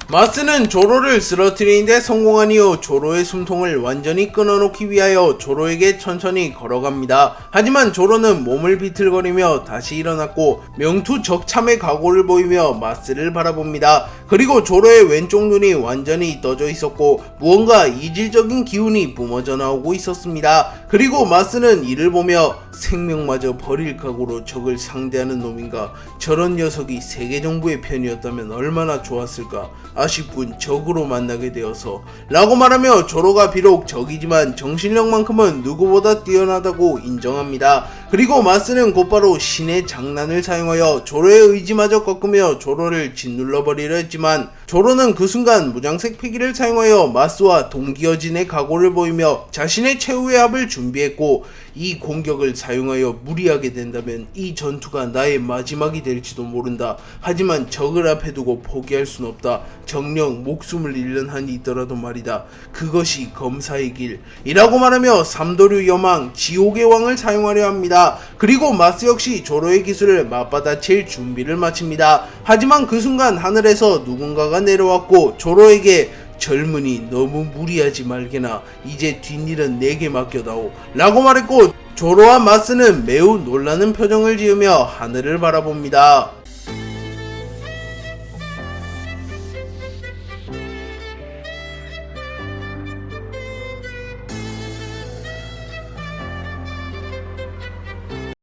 마스는 조로를 쓰러뜨리는 데 성공한 이후 조로의 숨통을 완전히 끊어놓기 위하여 조로에게 천천히 걸어갑니다. 하지만 조로는 몸을 비틀거리며 다시 일어났고 명투 적참의 각오를 보이며 마스를 바라봅니다. 그리고 조로의 왼쪽 눈이 완전히 떠져 있었고 무언가 이질적인 기운이 뿜어져 나오고 있었습니다. 그리고 마스는 이를 보며 생명마저 버릴 각오로 적을 상대하는 놈인가, 저런 녀석이 세계 정부의 편이었다면 얼마나 좋았을까, 아쉽군, 적으로 만나게 되어서 라고 말하며 조로가 비록 적이지만 정신력만큼은 누구보다 뛰어나다고 인정합니다. 그리고 마스는 곧바로 신의 장난을 사용하여 조로의 의지마저 꺾으며 조로를 짓눌러버리려 했지만 조로는 그 순간 무장색 패기를 사용하여 마스와 동기어진의 각오를 보이며 자신의 최후의 합을 준비했고, 이 공격을 사용하여 무리하게 된다면 이 전투가 나의 마지막이 될지도 모른다. 하지만 적을 앞에 두고 포기할 순 없다. 정녕 목숨을 잃는 한이 있더라도 말이다. 그것이 검사의 길 이라고 말하며 삼도류 여망 지옥의 왕을 사용하려 합니다. 그리고 마스 역시 조로의 기술을 맞받아칠 준비를 마칩니다. 하지만 그 순간 하늘에서 누군가가 내려왔고 조로에게 젊은이 너무 무리하지 말게나, 이제 뒷일은 내게 맡겨다오 라고 말했고, 조로와 마스는 매우 놀라는 표정을 지으며 하늘을 바라봅니다.